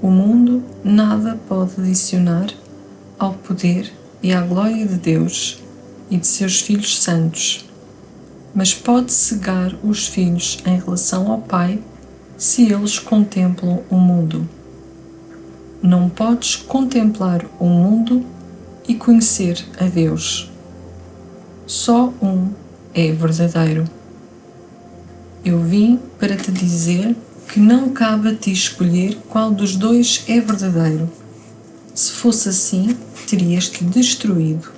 O mundo nada pode adicionar ao poder e à glória de Deus e de seus filhos santos, mas pode cegar os filhos em relação ao Pai se eles contemplam o mundo. Não podes contemplar o mundo e conhecer a Deus. Só um é verdadeiro. Eu vim para te dizer que não cabe a ti escolher qual dos dois é verdadeiro. Se fosse assim, terias-te destruído.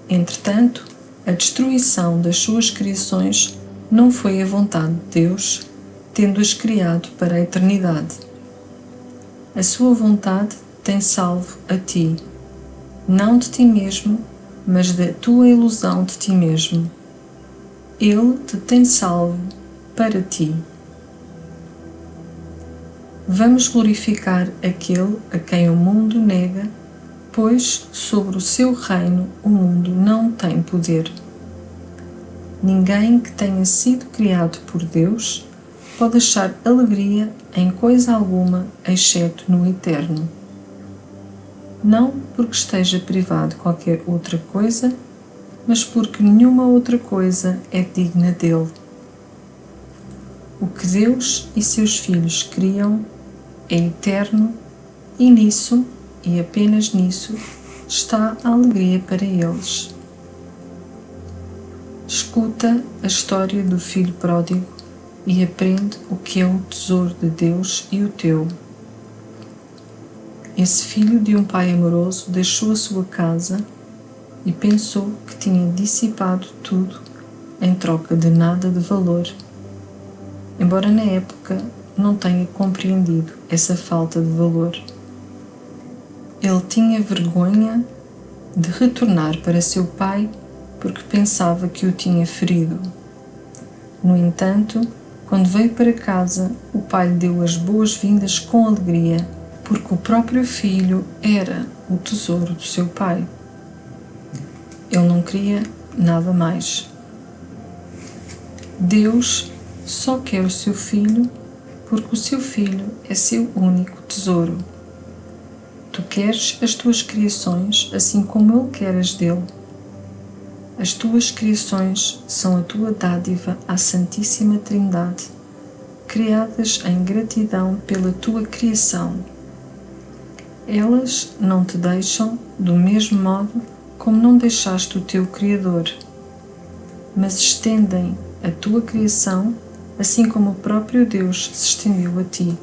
Entretanto, a destruição das suas criações não foi a vontade de Deus, tendo-as criado para a eternidade. A sua vontade tem salvo a ti, não de ti mesmo, mas da tua ilusão de ti mesmo. Ele te tem salvo para ti. Vamos glorificar aquele a quem o mundo nega, pois sobre o seu reino o mundo não tem poder. Ninguém que tenha sido criado por Deus pode achar alegria em coisa alguma, exceto no eterno. Não porque esteja privado de qualquer outra coisa, mas porque nenhuma outra coisa é digna dele. O que Deus e seus filhos criam é eterno e nisso, e apenas nisso, está a alegria para eles. Escuta a história do filho pródigo e aprende o que é o tesouro de Deus e o teu. Esse filho de um pai amoroso deixou a sua casa e pensou que tinha dissipado tudo em troca de nada de valor, embora na época não tenha compreendido essa falta de valor. Ele tinha vergonha de retornar para seu pai porque pensava que o tinha ferido. No entanto, quando veio para casa, o pai lhe deu as boas-vindas com alegria, porque o próprio filho era o tesouro do seu pai. Ele não queria nada mais. Deus só quer o seu filho porque o seu filho é seu único tesouro. Tu queres as tuas criações assim como ele quer as dele. As tuas criações são a tua dádiva à Santíssima Trindade, criadas em gratidão pela tua criação. Elas não te deixam do mesmo modo como não deixaste o teu Criador, mas estendem a tua criação assim como o próprio Deus se estendeu a ti.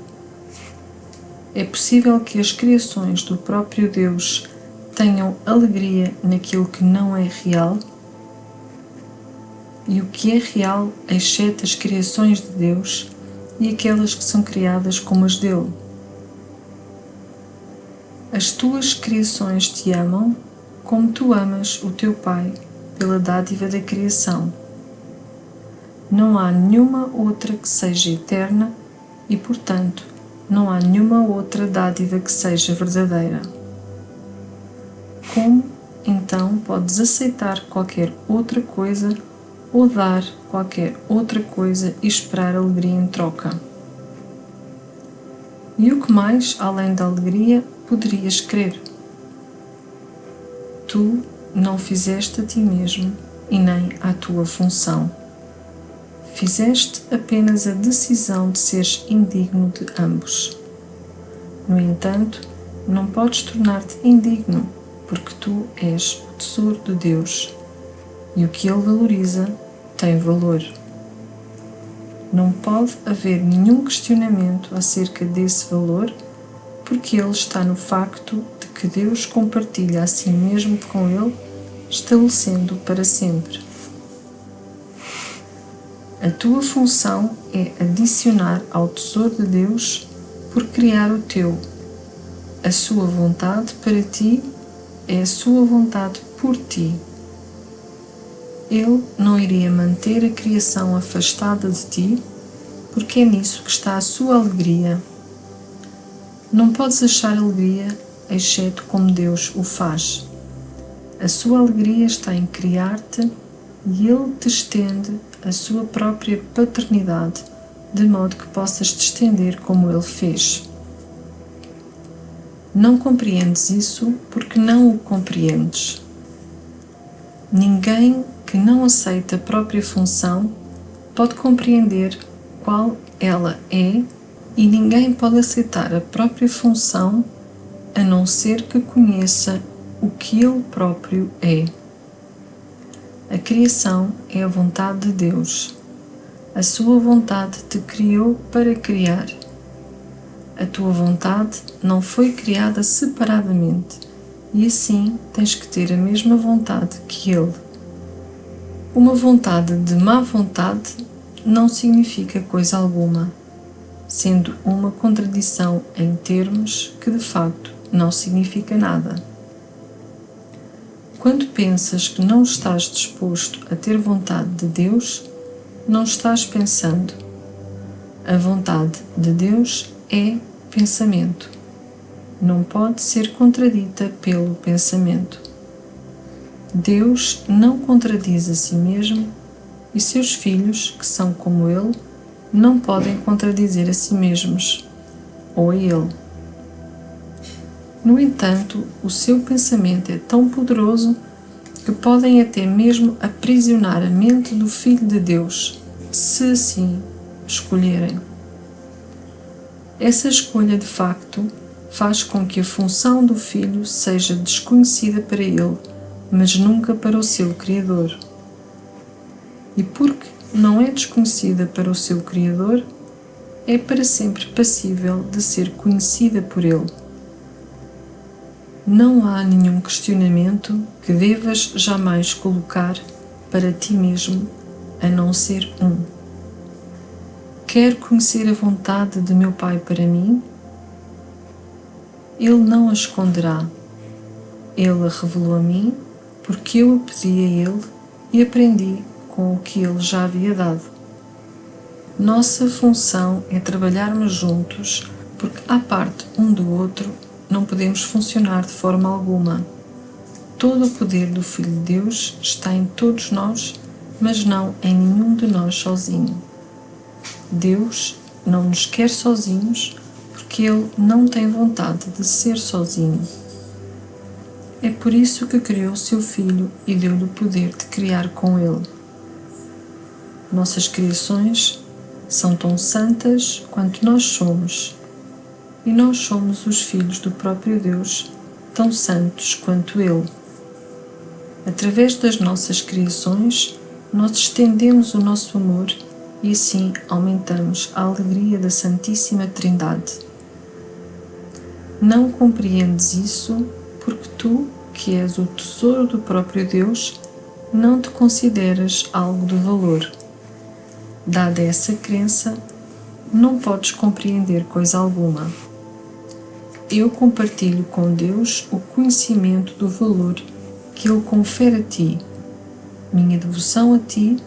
É possível que as criações do próprio Deus tenham alegria naquilo que não é real? E o que é real exceto as criações de Deus e aquelas que são criadas como as dele? As tuas criações te amam como tu amas o teu Pai pela dádiva da criação. Não há nenhuma outra que seja eterna e, portanto, não há nenhuma outra dádiva que seja verdadeira. Como, então, podes aceitar qualquer outra coisa ou dar qualquer outra coisa e esperar alegria em troca? E o que mais, além da alegria, poderias querer? Tu não fizeste a ti mesmo e nem à tua função. Fizeste apenas a decisão de seres indigno de ambos. No entanto, não podes tornar-te indigno, porque tu és o tesouro de Deus, e o que Ele valoriza tem valor. Não pode haver nenhum questionamento acerca desse valor, porque ele está no facto de que Deus compartilha a si mesmo com Ele, estabelecendo para sempre. A tua função é adicionar ao tesouro de Deus por criar o teu. A sua vontade para ti é a sua vontade por ti. Ele não iria manter a criação afastada de ti, porque é nisso que está a sua alegria. Não podes achar alegria, exceto como Deus o faz. A sua alegria está em criar-te e Ele te estende a sua própria paternidade, de modo que possas te estender como Ele fez. Não compreendes isso porque não o compreendes. Ninguém que não aceita a própria função pode compreender qual ela é, e ninguém pode aceitar a própria função a não ser que conheça o que ele próprio é. A criação é a vontade de Deus. A sua vontade te criou para criar. A tua vontade não foi criada separadamente e assim tens que ter a mesma vontade que Ele. Uma vontade de má vontade não significa coisa alguma, sendo uma contradição em termos que de facto não significa nada. Quando pensas que não estás disposto a ter vontade de Deus, não estás pensando. A vontade de Deus é pensamento. Não pode ser contradita pelo pensamento. Deus não contradiz a si mesmo e seus filhos, que são como Ele, não podem contradizer a si mesmos ou a Ele. No entanto, o seu pensamento é tão poderoso que podem até mesmo aprisionar a mente do Filho de Deus, se assim escolherem. Essa escolha, de facto, faz com que a função do Filho seja desconhecida para ele, mas nunca para o seu Criador. E porque não é desconhecida para o seu Criador, é para sempre passível de ser conhecida por ele. Não há nenhum questionamento que devas jamais colocar para ti mesmo, a não ser um. Quero conhecer a vontade de meu Pai para mim? Ele não a esconderá. Ele a revelou a mim, porque eu a pedi a Ele e aprendi com o que Ele já havia dado. Nossa função é trabalharmos juntos, porque à parte um do outro não podemos funcionar de forma alguma. Todo o poder do Filho de Deus está em todos nós, mas não em nenhum de nós sozinho. Deus não nos quer sozinhos, porque Ele não tem vontade de ser sozinho. É por isso que criou seu Filho e deu-lhe o poder de criar com Ele. Nossas criações são tão santas quanto nós somos, e nós somos os filhos do próprio Deus, tão santos quanto Ele. Através das nossas criações, nós estendemos o nosso amor e assim aumentamos a alegria da Santíssima Trindade. Não compreendes isso porque tu, que és o tesouro do próprio Deus, não te consideras algo de valor. Dada essa crença, não podes compreender coisa alguma. Eu compartilho com Deus o conhecimento do valor que Ele confere a ti. Minha devoção a ti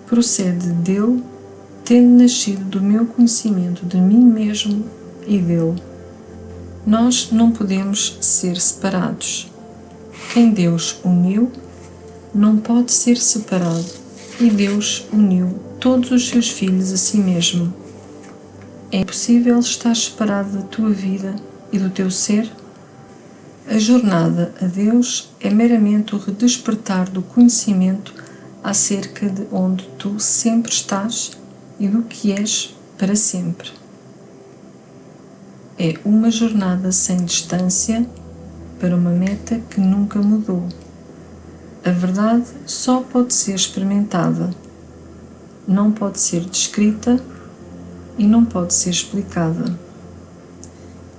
procede dele, tendo nascido do meu conhecimento de mim mesmo e dele. Nós não podemos ser separados. Quem Deus uniu não pode ser separado, e Deus uniu todos os seus filhos a si mesmo. É impossível estar separado da tua vida e do teu ser? A jornada a Deus é meramente o redespertar do conhecimento acerca de onde tu sempre estás e do que és para sempre. É uma jornada sem distância para uma meta que nunca mudou. A verdade só pode ser experimentada, não pode ser descrita e não pode ser explicada.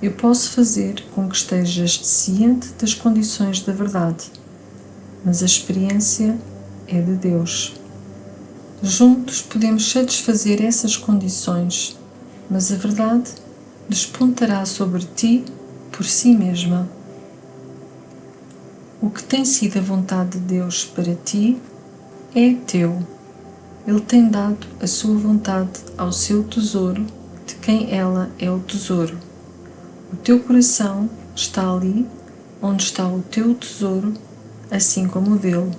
Eu posso fazer com que estejas ciente das condições da verdade, mas a experiência é de Deus. Juntos podemos satisfazer essas condições, mas a verdade despontará sobre ti por si mesma. O que tem sido a vontade de Deus para ti é teu. Ele tem dado a sua vontade ao seu tesouro, de quem ela é o tesouro. O teu coração está ali onde está o teu tesouro, assim como o dele.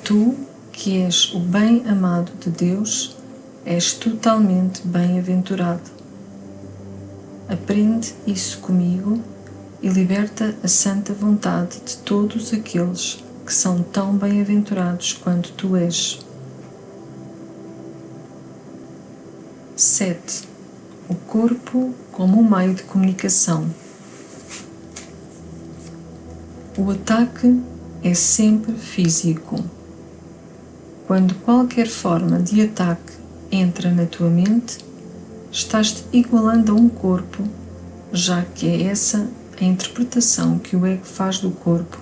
Tu, que és o bem amado de Deus, és totalmente bem-aventurado. Aprende isso comigo e liberta a santa vontade de todos aqueles que são tão bem-aventurados quanto tu és. 7. O corpo como um meio de comunicação. O ataque é sempre físico. Quando qualquer forma de ataque entra na tua mente, estás-te igualando a um corpo, já que é essa a interpretação que o ego faz do corpo.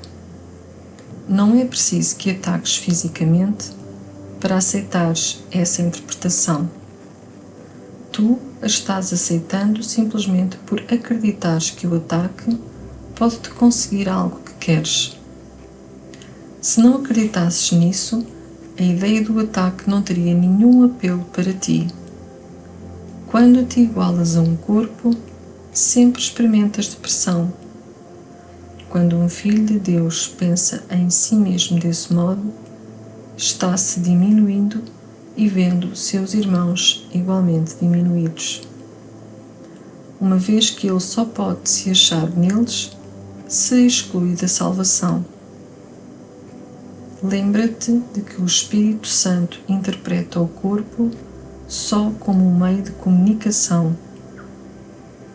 Não é preciso que ataques fisicamente para aceitares essa interpretação. Tu a estás aceitando simplesmente por acreditares que o ataque pode-te conseguir algo que queres. Se não acreditasses nisso, a ideia do ataque não teria nenhum apelo para ti. Quando te igualas a um corpo, sempre experimentas depressão. Quando um filho de Deus pensa em si mesmo desse modo, está-se diminuindo e vendo seus irmãos igualmente diminuídos. Uma vez que ele só pode se achar neles, se exclui da salvação. Lembra-te de que o Espírito Santo interpreta o corpo só como um meio de comunicação,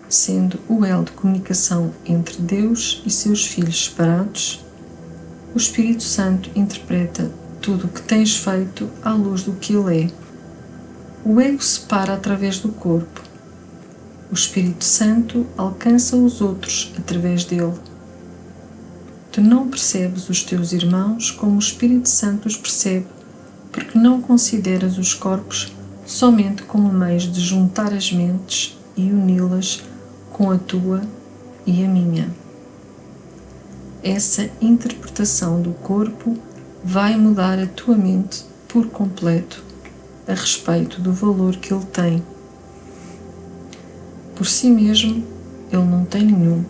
sendo o elo de comunicação entre Deus e seus filhos separados. O Espírito Santo interpreta tudo o que tens feito à luz do que ele é. O ego separa através do corpo. O Espírito Santo alcança os outros através dele. Tu não percebes os teus irmãos como o Espírito Santo os percebe, porque não consideras os corpos somente como meios de juntar as mentes e uni-las com a tua e a minha. Essa interpretação do corpo vai mudar a tua mente por completo a respeito do valor que ele tem. Por si mesmo, ele não tem nenhum.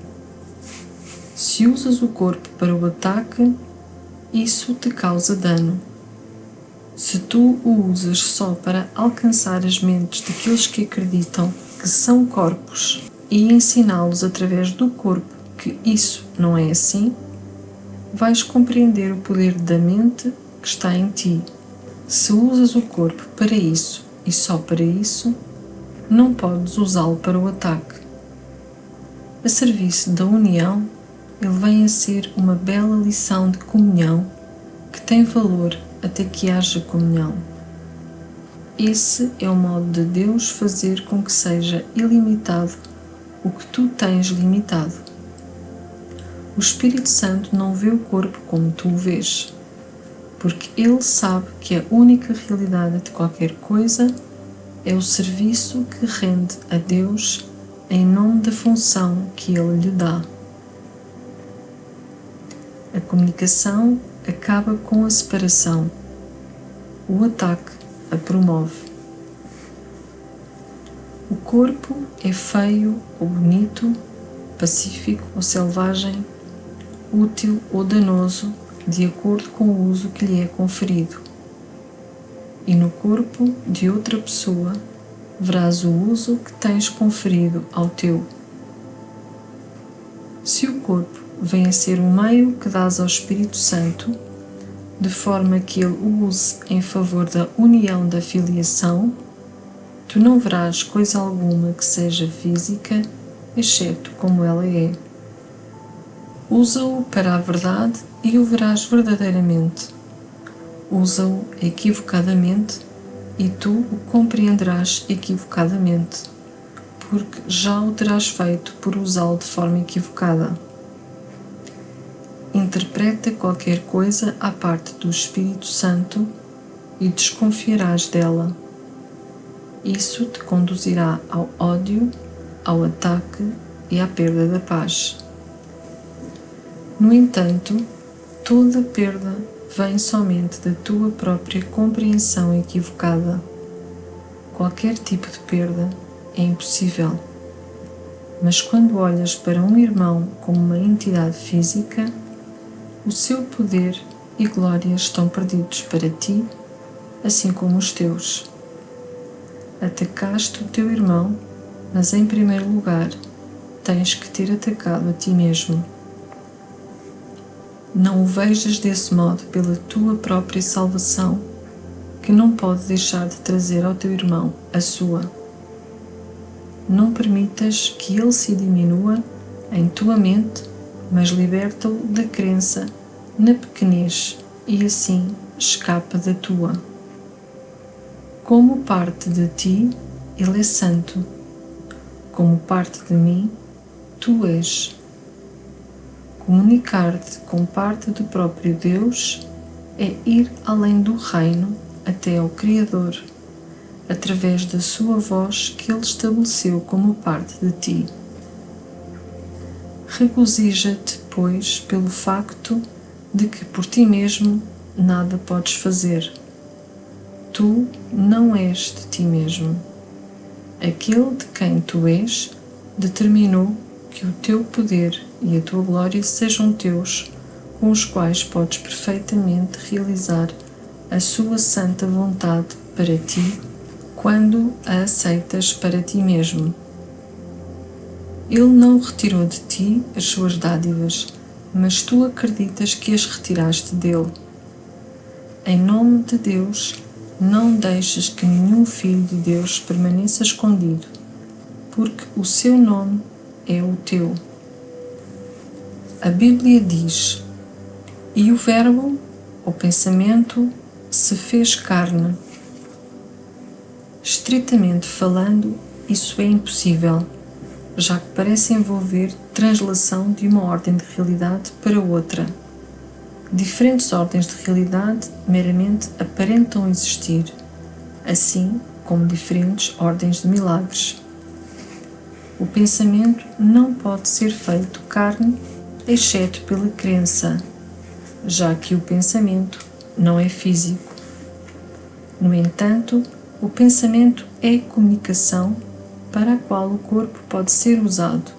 Se usas o corpo para o ataque, isso te causa dano. Se tu o usas só para alcançar as mentes daqueles que acreditam que são corpos e ensiná-los através do corpo que isso não é assim, vais compreender o poder da mente que está em ti. Se usas o corpo para isso e só para isso, não podes usá-lo para o ataque. A serviço da união, ele vem a ser uma bela lição de comunhão que tem valor até que haja comunhão. Esse é o modo de Deus fazer com que seja ilimitado o que tu tens limitado. O Espírito Santo não vê o corpo como tu o vês, porque ele sabe que a única realidade de qualquer coisa é o serviço que rende a Deus em nome da função que ele lhe dá. A comunicação acaba com a separação. O ataque a promove. O corpo é feio ou bonito, pacífico ou selvagem, útil ou danoso, de acordo com o uso que lhe é conferido. E no corpo de outra pessoa verás o uso que tens conferido ao teu. Se o corpo vem a ser um meio que dás ao Espírito Santo, de forma que ele o use em favor da união da filiação, tu não verás coisa alguma que seja física, exceto como ela é. Usa-o para a verdade e o verás verdadeiramente. Usa-o equivocadamente e tu o compreenderás equivocadamente, porque já o terás feito por usá-lo de forma equivocada. Interpreta qualquer coisa à parte do Espírito Santo e desconfiarás dela. Isso te conduzirá ao ódio, ao ataque e à perda da paz. No entanto, toda perda vem somente da tua própria compreensão equivocada. Qualquer tipo de perda é impossível. Mas quando olhas para um irmão como uma entidade física, o seu poder e glória estão perdidos para ti, assim como os teus. Atacaste o teu irmão, mas em primeiro lugar tens que ter atacado a ti mesmo. Não o vejas desse modo pela tua própria salvação, que não pode deixar de trazer ao teu irmão a sua. Não permitas que ele se diminua em tua mente, mas liberta-o da crença na pequenez e assim escapa da tua. Como parte de ti, ele é santo. Como parte de mim, tu és. Comunicar-te com parte do próprio Deus é ir além do reino até ao Criador, através da sua voz que ele estabeleceu como parte de ti. Regozija-te, pois, pelo facto de que por ti mesmo nada podes fazer. Tu não és de ti mesmo. Aquele de quem tu és determinou que o teu poder e a tua glória sejam teus, com os quais podes perfeitamente realizar a sua santa vontade para ti, quando a aceitas para ti mesmo. Ele não retirou de ti as suas dádivas, mas tu acreditas que as retiraste dele. Em nome de Deus, não deixes que nenhum filho de Deus permaneça escondido, porque o seu nome é o teu. A Bíblia diz: e o Verbo, o pensamento, se fez carne. Estritamente falando, isso é impossível, já que parece envolver translação de uma ordem de realidade para outra. Diferentes ordens de realidade meramente aparentam existir, assim como diferentes ordens de milagres. O pensamento não pode ser feito carne, exceto pela crença, já que o pensamento não é físico. No entanto, o pensamento é comunicação para a qual o corpo pode ser usado.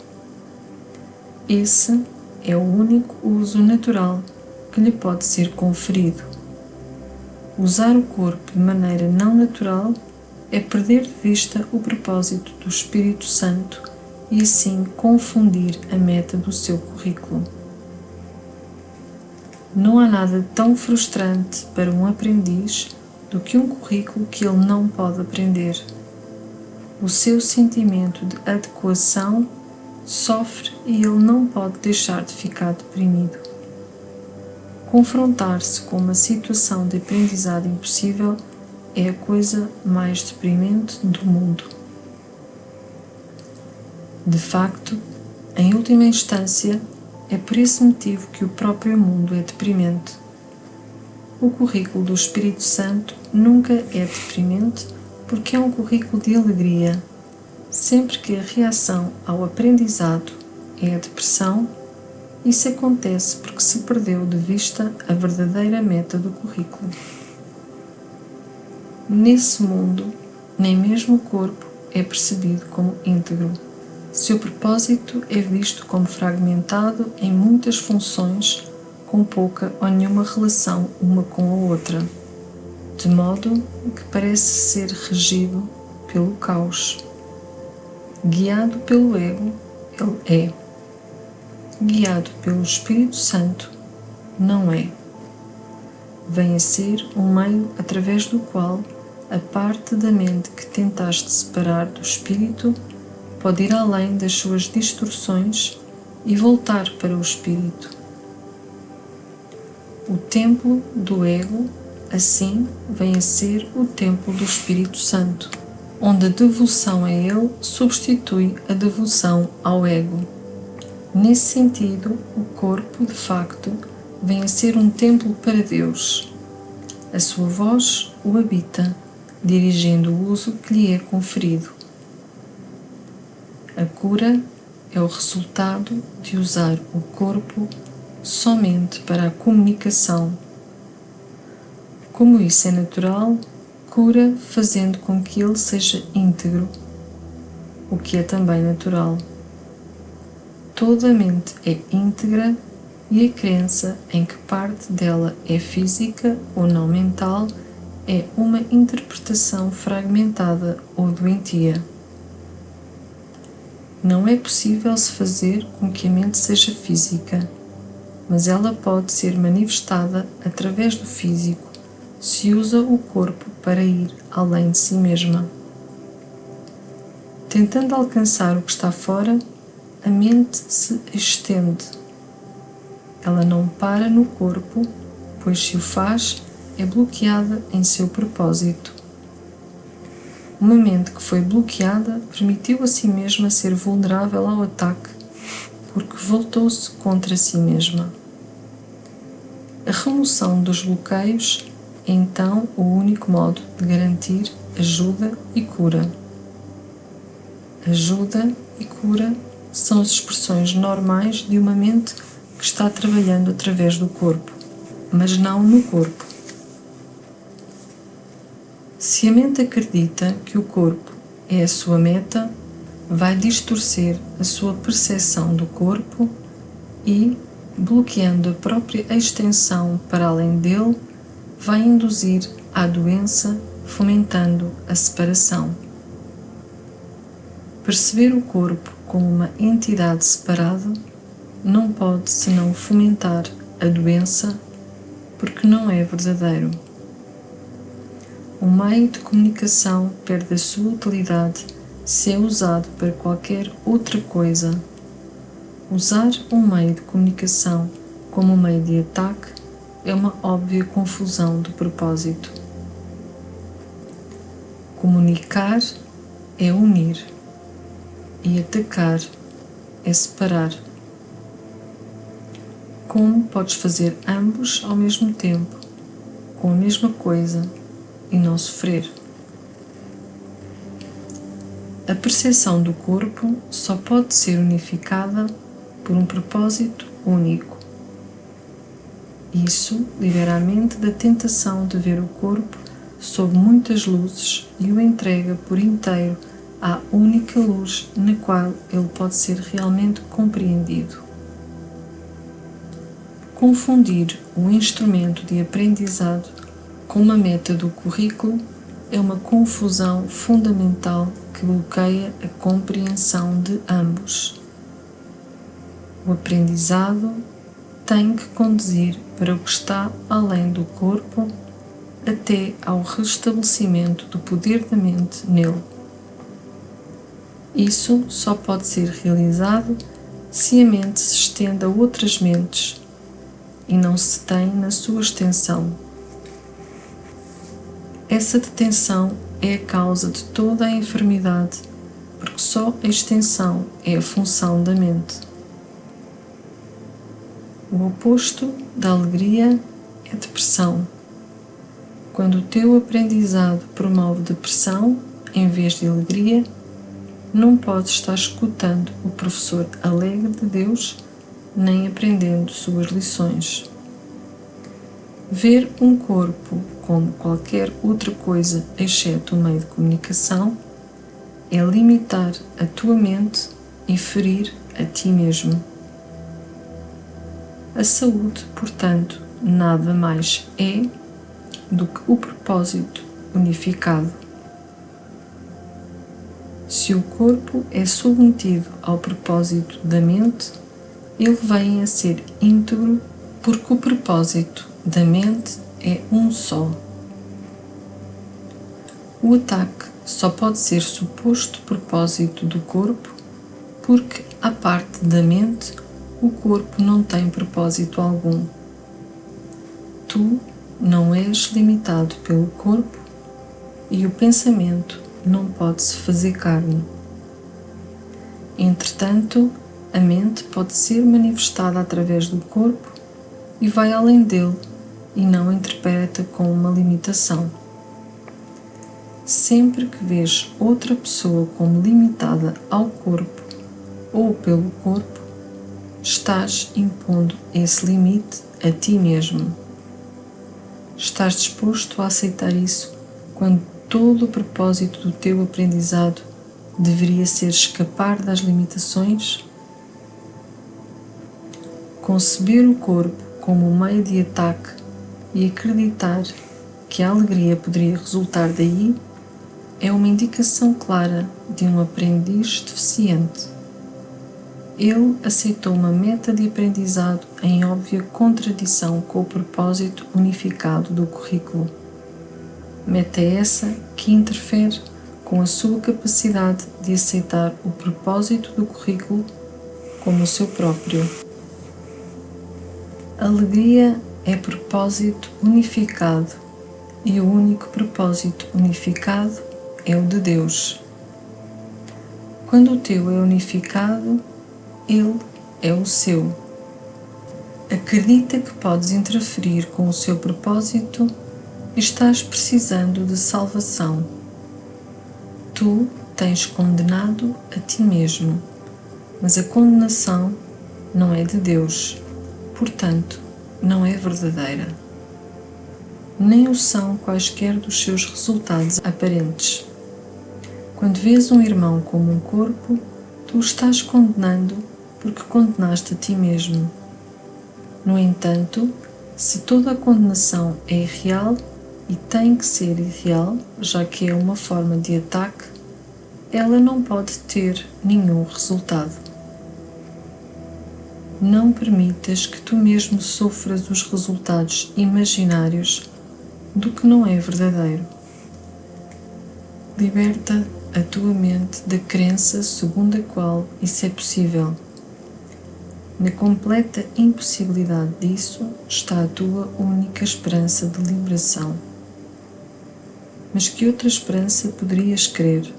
Esse é o único uso natural que lhe pode ser conferido. Usar o corpo de maneira não natural é perder de vista o propósito do Espírito Santo e assim confundir a meta do seu currículo. Não há nada tão frustrante para um aprendiz do que um currículo que ele não pode aprender. O seu sentimento de adequação sofre e ele não pode deixar de ficar deprimido. Confrontar-se com uma situação de aprendizado impossível é a coisa mais deprimente do mundo. De facto, em última instância, é por esse motivo que o próprio mundo é deprimente. O currículo do Espírito Santo nunca é deprimente porque é um currículo de alegria. Sempre que a reação ao aprendizado é a depressão, isso acontece porque se perdeu de vista a verdadeira meta do currículo. Nesse mundo, nem mesmo o corpo é percebido como íntegro. Seu propósito é visto como fragmentado em muitas funções, com pouca ou nenhuma relação uma com a outra, de modo que parece ser regido pelo caos. Guiado pelo ego, ele é. Guiado pelo Espírito Santo, não é. Vem a ser um meio através do qual a parte da mente que tentaste separar do Espírito pode ir além das suas distorções e voltar para o Espírito. O templo do ego, assim, vem a ser o templo do Espírito Santo, onde a devoção a ele substitui a devoção ao ego. Nesse sentido, o corpo, de facto, vem a ser um templo para Deus. A sua voz o habita, dirigindo o uso que lhe é conferido. A cura é o resultado de usar o corpo somente para a comunicação. Como isso é natural, cura fazendo com que ele seja íntegro, o que é também natural. Toda a mente é íntegra e a crença em que parte dela é física ou não mental é uma interpretação fragmentada ou doentia. Não é possível se fazer com que a mente seja física, mas ela pode ser manifestada através do físico se usa o corpo para ir além de si mesma. Tentando alcançar o que está fora, a mente se estende. Ela não para no corpo, pois se o faz, é bloqueada em seu propósito. Uma mente que foi bloqueada permitiu a si mesma ser vulnerável ao ataque, porque voltou-se contra si mesma. A remoção dos bloqueios é então o único modo de garantir ajuda e cura. Ajuda e cura são as expressões normais de uma mente que está trabalhando através do corpo, mas não no corpo. Se a mente acredita que o corpo é a sua meta, vai distorcer a sua percepção do corpo e, bloqueando a própria extensão para além dele, vai induzir à doença, fomentando a separação. Perceber o corpo como uma entidade separada não pode senão fomentar a doença, porque não é verdadeiro. O meio de comunicação perde a sua utilidade se é usado para qualquer outra coisa. Usar um meio de comunicação como um meio de ataque é uma óbvia confusão do propósito. Comunicar é unir e atacar é separar. Como podes fazer ambos ao mesmo tempo, com a mesma coisa, e não sofrer? A percepção do corpo só pode ser unificada por um propósito único. Isso libera a mente da tentação de ver o corpo sob muitas luzes e o entrega por inteiro à única luz na qual ele pode ser realmente compreendido. Confundir um instrumento de aprendizado com uma meta do currículo é uma confusão fundamental que bloqueia a compreensão de ambos. O aprendizado tem que conduzir para o que está além do corpo, até ao restabelecimento do poder da mente nele. Isso só pode ser realizado se a mente se estende a outras mentes e não se detém na sua extensão. Essa detenção é a causa de toda a enfermidade, porque só a extensão é a função da mente. O oposto da alegria é depressão. Quando o teu aprendizado promove depressão em vez de alegria, não podes estar escutando o professor alegre de Deus, nem aprendendo suas lições. Ver um corpo como qualquer outra coisa exceto um meio de comunicação é limitar a tua mente e ferir a ti mesmo. A saúde, portanto, nada mais é do que o propósito unificado. Se o corpo é submetido ao propósito da mente, ele vem a ser íntegro, porque o propósito da mente é um só. O ataque só pode ser suposto propósito do corpo, porque, à parte da mente, o corpo não tem propósito algum. Tu não és limitado pelo corpo e o pensamento não pode se fazer carne. Entretanto, a mente pode ser manifestada através do corpo e vai além dele e não interpreta como uma limitação. Sempre que vês outra pessoa como limitada ao corpo ou pelo corpo, estás impondo esse limite a ti mesmo. Estás disposto a aceitar isso quando todo o propósito do teu aprendizado deveria ser escapar das limitações? Conceber o corpo como um meio de ataque e acreditar que a alegria poderia resultar daí é uma indicação clara de um aprendiz deficiente. Ele aceitou uma meta de aprendizado em óbvia contradição com o propósito unificado do currículo. Meta essa que interfere com a sua capacidade de aceitar o propósito do currículo como o seu próprio. Alegria é propósito unificado e o único propósito unificado é o de Deus. Quando o teu é unificado, ele é o seu. Acredita que podes interferir com o seu propósito e estás precisando de salvação. Tu tens condenado a ti mesmo, mas a condenação não é de Deus, portanto, não é verdadeira. Nem o são quaisquer dos seus resultados aparentes. Quando vês um irmão como um corpo, tu o estás condenando porque condenaste a ti mesmo. No entanto, se toda a condenação é irreal e tem que ser irreal, já que é uma forma de ataque, ela não pode ter nenhum resultado. Não permitas que tu mesmo sofras os resultados imaginários do que não é verdadeiro. Liberta a tua mente da crença segundo a qual isso é possível. Na completa impossibilidade disso está a tua única esperança de liberação. Mas que outra esperança poderias querer?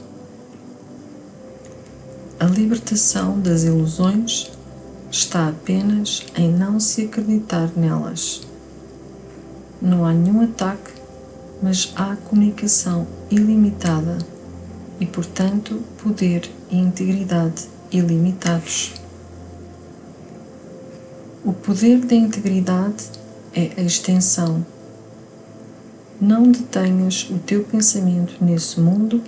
A libertação das ilusões está apenas em não se acreditar nelas. Não há nenhum ataque, mas há comunicação ilimitada e, portanto, poder e integridade ilimitados. O poder da integridade é a extensão. Não detenhas o teu pensamento nesse mundo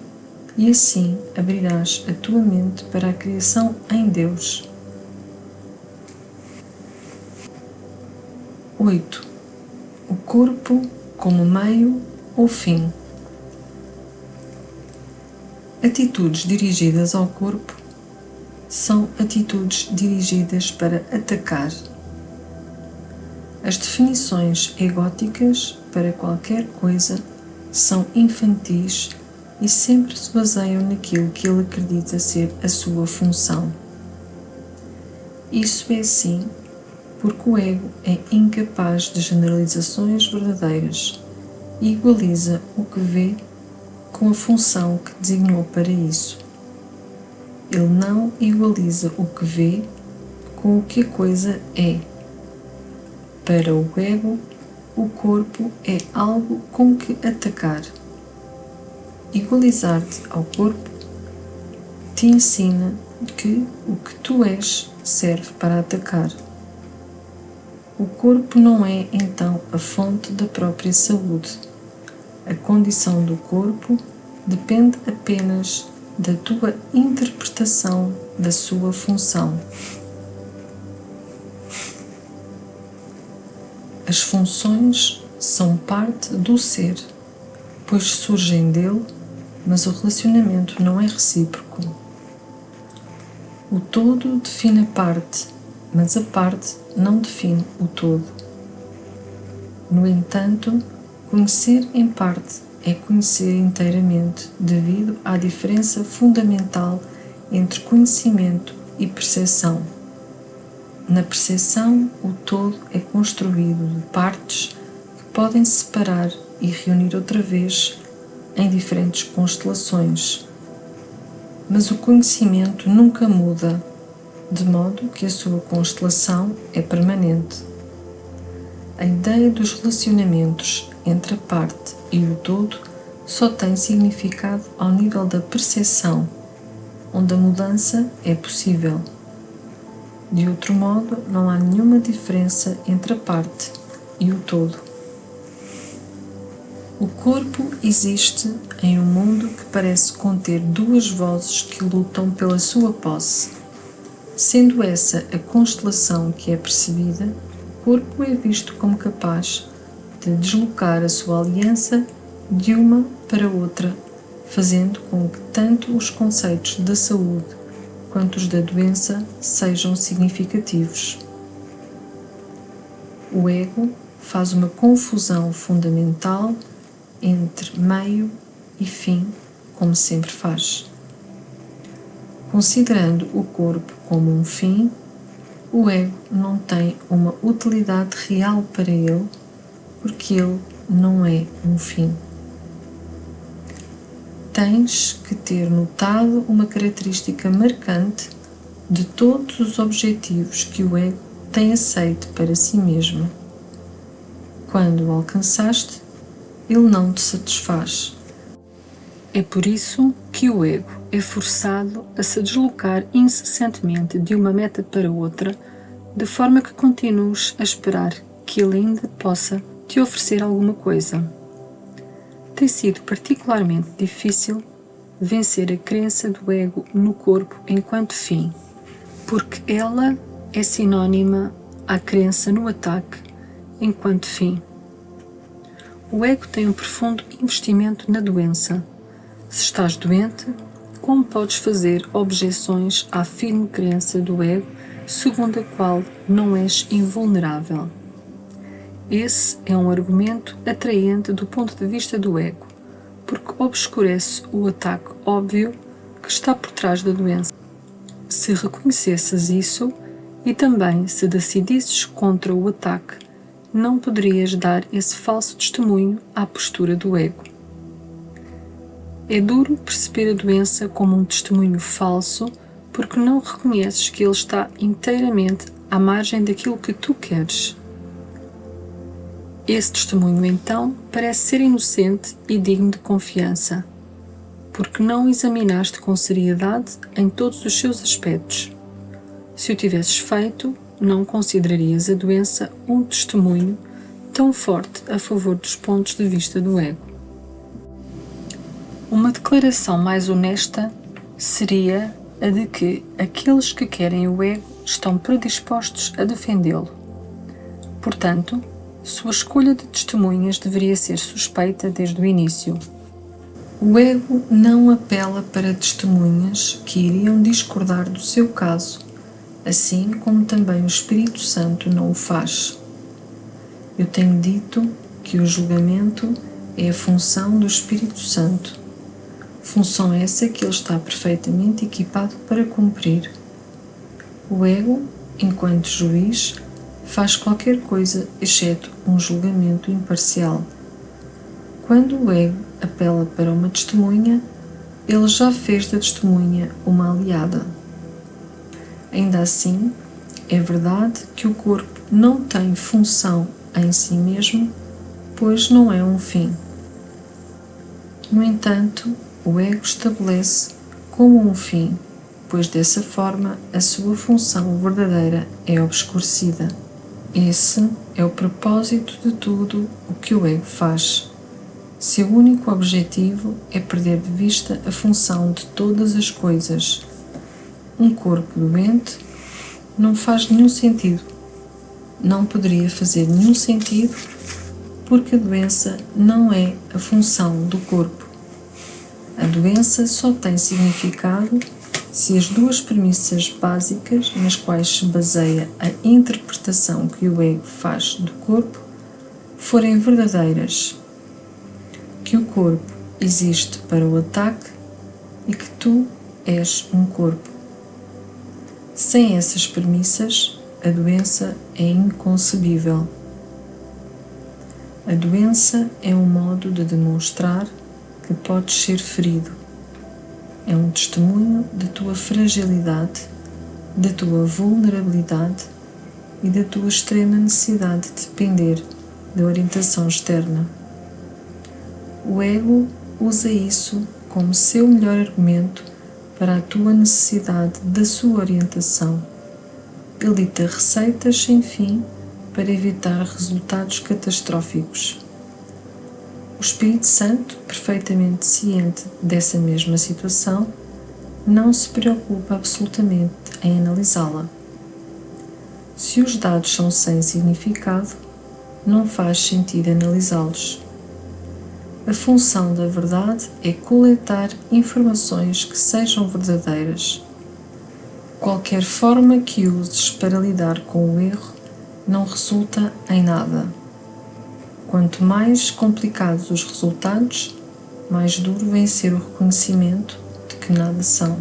e assim abrirás a tua mente para a criação em Deus. 8. O corpo como meio ou fim. Atitudes dirigidas ao corpo são atitudes dirigidas para atacar. As definições egóticas para qualquer coisa são infantis e sempre se baseiam naquilo que ele acredita ser a sua função. Isso é assim porque o ego é incapaz de generalizações verdadeiras e igualiza o que vê com a função que designou para isso. Ele não igualiza o que vê com o que a coisa é. Para o ego, o corpo é algo com que atacar. Igualizar-te ao corpo te ensina que o que tu és serve para atacar. O corpo não é, então, a fonte da própria saúde. A condição do corpo depende apenas da tua interpretação da sua função. As funções são parte do ser, pois surgem dele, mas o relacionamento não é recíproco. O todo define a parte, mas a parte não define o todo. No entanto, conhecer em parte é conhecer inteiramente, devido à diferença fundamental entre conhecimento e percepção. Na percepção, o todo é construído de partes que podem separar e reunir outra vez em diferentes constelações. Mas o conhecimento nunca muda, de modo que a sua constelação é permanente. A ideia dos relacionamentos entre a parte e o todo só tem significado ao nível da percepção, onde a mudança é possível. De outro modo, não há nenhuma diferença entre a parte e o todo. O corpo existe em um mundo que parece conter duas vozes que lutam pela sua posse. Sendo essa a constelação que é percebida, o corpo é visto como capaz de deslocar a sua aliança de uma para outra, fazendo com que tanto os conceitos da saúde quanto os da doença sejam significativos. O ego faz uma confusão fundamental entre meio e fim, como sempre faz. Considerando o corpo como um fim, o ego não tem uma utilidade real para ele, porque ele não é um fim. tens que ter notado uma característica marcante de todos os objetivos que o ego tem aceito para si mesmo. Quando o alcançaste, ele não te satisfaz. É por isso que o ego é forçado a se deslocar incessantemente de uma meta para outra, de forma que continues a esperar que ele ainda possa te oferecer alguma coisa. Tem sido particularmente difícil vencer a crença do ego no corpo enquanto fim, porque ela é sinônima à crença no ataque enquanto fim. O ego tem um profundo investimento na doença. Se estás doente, como podes fazer objeções à firme crença do ego, segundo a qual não és invulnerável? Esse é um argumento atraente do ponto de vista do ego, porque obscurece o ataque óbvio que está por trás da doença. Se reconhecesses isso e também se decidisses contra o ataque, não poderias dar esse falso testemunho à postura do ego. É duro perceber a doença como um testemunho falso porque não reconheces que ele está inteiramente à margem daquilo que tu queres. Esse testemunho, então, parece ser inocente e digno de confiança, porque não o examinaste com seriedade em todos os seus aspectos. Se o tivesses feito, não considerarias a doença um testemunho tão forte a favor dos pontos de vista do ego. Uma declaração mais honesta seria a de que aqueles que querem o ego estão predispostos a defendê-lo. Portanto, sua escolha de testemunhas deveria ser suspeita desde o início. O ego não apela para testemunhas que iriam discordar do seu caso, assim como também o Espírito Santo não o faz. Eu tenho dito que o julgamento é a função do Espírito Santo, função essa que ele está perfeitamente equipado para cumprir. O ego, enquanto juiz, faz qualquer coisa exceto um julgamento imparcial. Quando o ego apela para uma testemunha, ele já fez da testemunha uma aliada. Ainda assim, é verdade que o corpo não tem função em si mesmo, pois não é um fim. No entanto, o ego estabelece como um fim, pois dessa forma a sua função verdadeira é obscurecida. Esse é o propósito de tudo o que o ego faz. Seu único objetivo é perder de vista a função de todas as coisas. Um corpo doente não faz nenhum sentido. Não poderia fazer nenhum sentido porque a doença não é a função do corpo. A doença só tem significado se as duas premissas básicas nas quais se baseia a interpretação que o ego faz do corpo forem verdadeiras, que o corpo existe para o ataque e que tu és um corpo. Sem essas premissas, a doença é inconcebível. A doença é um modo de demonstrar que podes ser ferido. É um testemunho da tua fragilidade, da tua vulnerabilidade e da tua extrema necessidade de depender da orientação externa. O ego usa isso como seu melhor argumento para a tua necessidade da sua orientação. Ele dita receitas sem fim para evitar resultados catastróficos. O Espírito Santo, perfeitamente ciente dessa mesma situação, não se preocupa absolutamente em analisá-la. Se os dados são sem significado, não faz sentido analisá-los. A função da verdade é coletar informações que sejam verdadeiras. Qualquer forma que uses para lidar com o erro não resulta em nada. Quanto mais complicados os resultados, mais duro vem ser o reconhecimento de que nada são.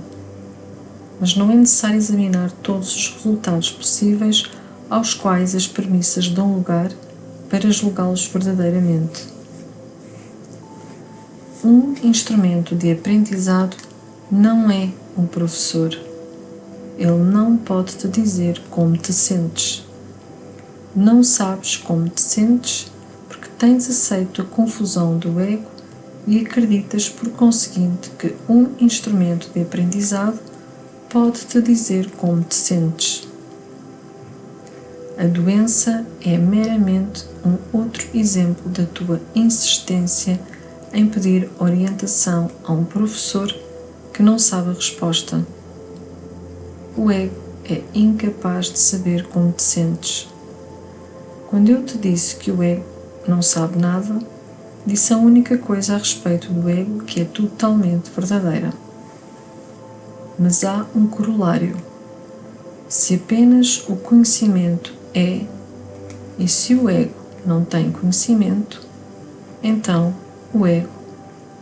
Mas não é necessário examinar todos os resultados possíveis aos quais as premissas dão lugar para julgá-los verdadeiramente. um instrumento de aprendizado não é um professor. Ele não pode te dizer como te sentes. Não sabes como te sentes porque tens aceito a confusão do ego e acreditas, por conseguinte, que um instrumento de aprendizado pode te dizer como te sentes. A doença é meramente um outro exemplo da tua insistência em pedir orientação a um professor que não sabe a resposta. O ego é incapaz de saber como te sentes. Quando eu te disse que o ego não sabe nada, disse a única coisa a respeito do ego que é totalmente verdadeira. Mas há um corolário. Se apenas o conhecimento é, e se o ego não tem conhecimento, então o ego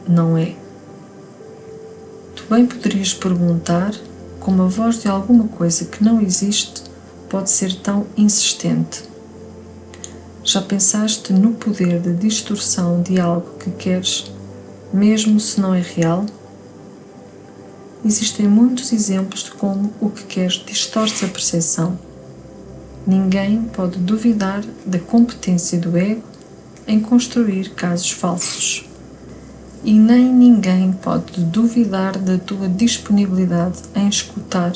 não é. Tu bem poderias perguntar como a voz de alguma coisa que não existe pode ser tão insistente. Já pensaste no poder de distorção de algo que queres, mesmo se não é real? Existem muitos exemplos de como o que queres distorce a percepção. Ninguém pode duvidar da competência do ego em construir casos falsos. E nem ninguém pode duvidar da tua disponibilidade em escutar,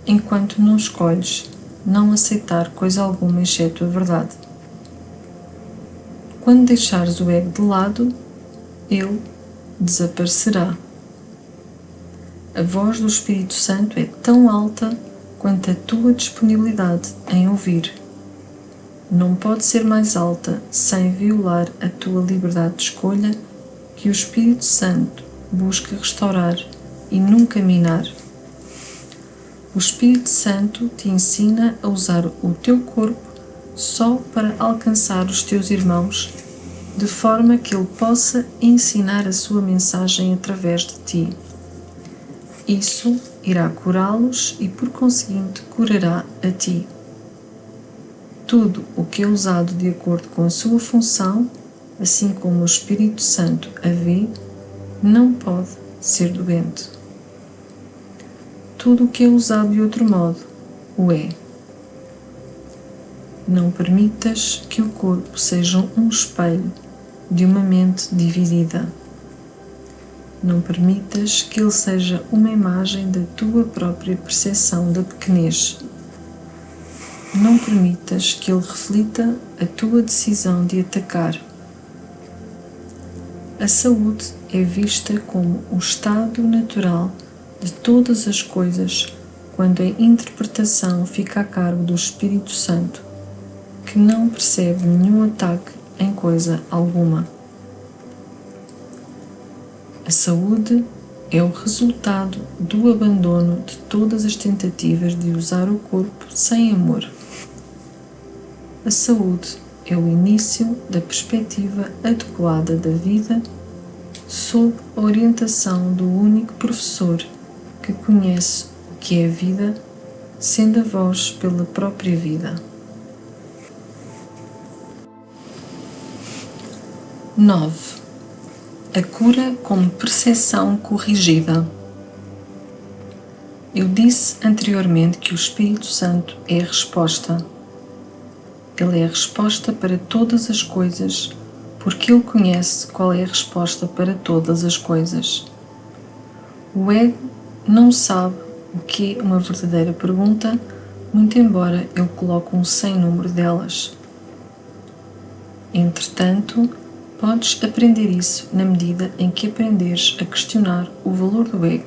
enquanto não escolhes não aceitar coisa alguma exceto a verdade. Quando deixares o ego de lado, ele desaparecerá. A voz do Espírito Santo é tão alta quanto a tua disponibilidade em ouvir. Não pode ser mais alta sem violar a tua liberdade de escolha que o Espírito Santo busca restaurar e nunca minar. O Espírito Santo te ensina a usar o teu corpo só para alcançar os teus irmãos, de forma que ele possa ensinar a sua mensagem através de ti. Isso irá curá-los e, por conseguinte, curará a ti. Tudo o que é usado de acordo com a sua função, assim como o Espírito Santo a vê, não pode ser doente. Tudo o que é usado de outro modo o é. Não permitas que o corpo seja um espelho de uma mente dividida. Não permitas que ele seja uma imagem da tua própria percepção da pequenez. Não permitas que ele reflita a tua decisão de atacar. A saúde é vista como o estado natural de todas as coisas quando a interpretação fica a cargo do Espírito Santo, que não percebe nenhum ataque em coisa alguma. A saúde é o resultado do abandono de todas as tentativas de usar o corpo sem amor. A saúde é o início da perspectiva adequada da vida sob a orientação do único professor que conhece o que é a vida, sendo a voz pela própria vida. 9. A cura como percepção corrigida. Eu disse anteriormente que o Espírito Santo é a resposta. Ele é a resposta para todas as coisas, porque ele conhece qual é a resposta para todas as coisas. O ego não sabe o que é uma verdadeira pergunta, muito embora ele coloque um sem número delas. Entretanto, podes aprender isso na medida em que aprenderes a questionar o valor do ego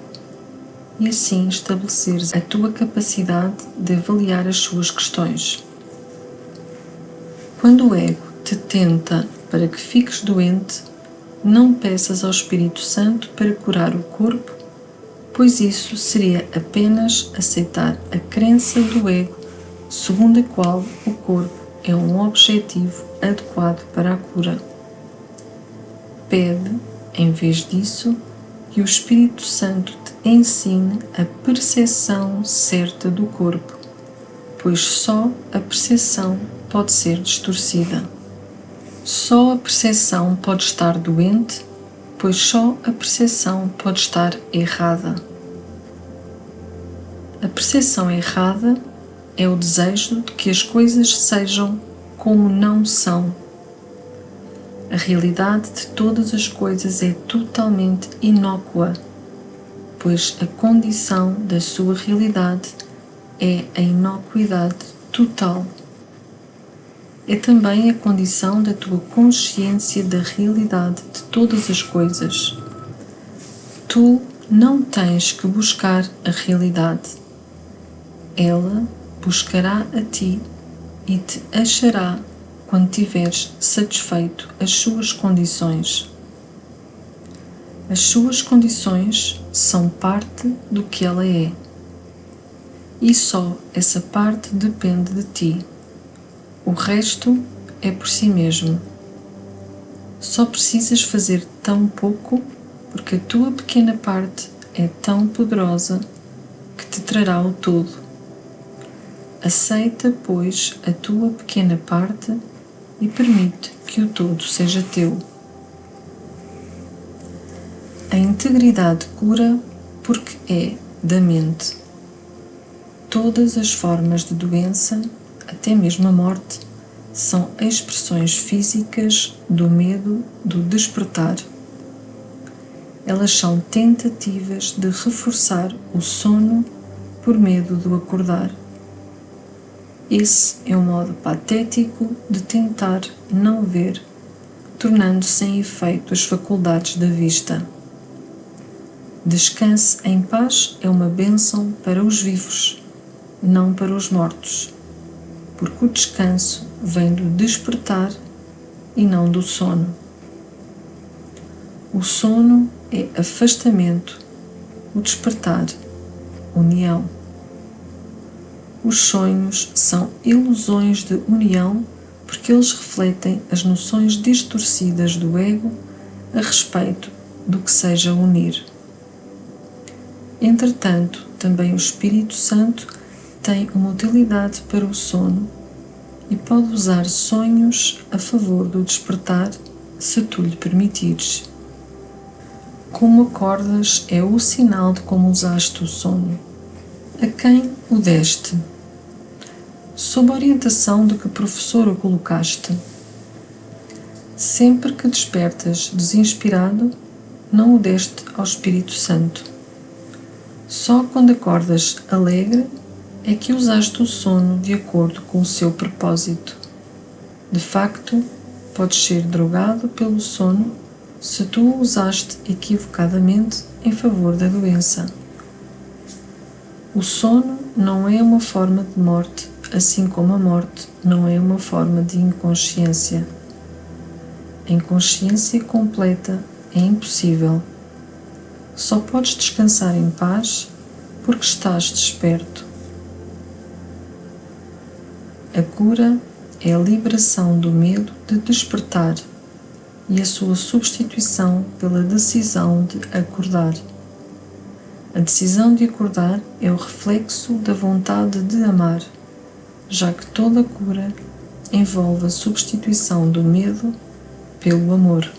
e assim estabeleceres a tua capacidade de avaliar as suas questões. Quando o ego te tenta para que fiques doente, não peças ao Espírito Santo para curar o corpo, pois isso seria apenas aceitar a crença do ego segundo a qual o corpo é um objetivo adequado para a cura. Pede, em vez disso, que o Espírito Santo te ensine a percepção certa do corpo, pois só a percepção pode ser distorcida. Só a percepção pode estar doente, pois só a percepção pode estar errada. A percepção errada é o desejo de que as coisas sejam como não são. A realidade de todas as coisas é totalmente inócua, pois a condição da sua realidade é a inocuidade total. É também a condição da tua consciência da realidade de todas as coisas. Tu não tens que buscar a realidade. Ela buscará a ti e te achará quando tiveres satisfeito as suas condições. As suas condições são parte do que ela é. E só essa parte depende de ti. O resto é por si mesmo. Só precisas fazer tão pouco porque a tua pequena parte é tão poderosa que te trará o todo. Aceita, pois, a tua pequena parte e permite que o todo seja teu. A integridade cura porque é da mente. Todas as formas de doença, até mesmo a morte, são expressões físicas do medo do despertar. Elas são tentativas de reforçar o sono por medo do acordar. Esse é um modo patético de tentar não ver, tornando sem efeito as faculdades da vista. Descanse em paz é uma bênção para os vivos, não para os mortos, porque o descanso vem do despertar e não do sono. O sono é afastamento, o despertar, união. Os sonhos são ilusões de união porque eles refletem as noções distorcidas do ego a respeito do que seja unir. Entretanto, também o Espírito Santo tem uma utilidade para o sono e pode usar sonhos a favor do despertar se tu lhe permitires. Como acordas é o sinal de como usaste o sono. A quem o deste? Sob a orientação de que professor o colocaste? Sempre que despertas desinspirado, não o deste ao Espírito Santo. Só quando acordas alegre é que usaste o sono de acordo com o seu propósito. De facto, podes ser drogado pelo sono se tu o usaste equivocadamente em favor da doença. O sono não é uma forma de morte, assim como a morte não é uma forma de inconsciência. A inconsciência completa é impossível. Só podes descansar em paz porque estás desperto. A cura é a liberação do medo de despertar e a sua substituição pela decisão de acordar. A decisão de acordar é o reflexo da vontade de amar, já que toda cura envolve a substituição do medo pelo amor.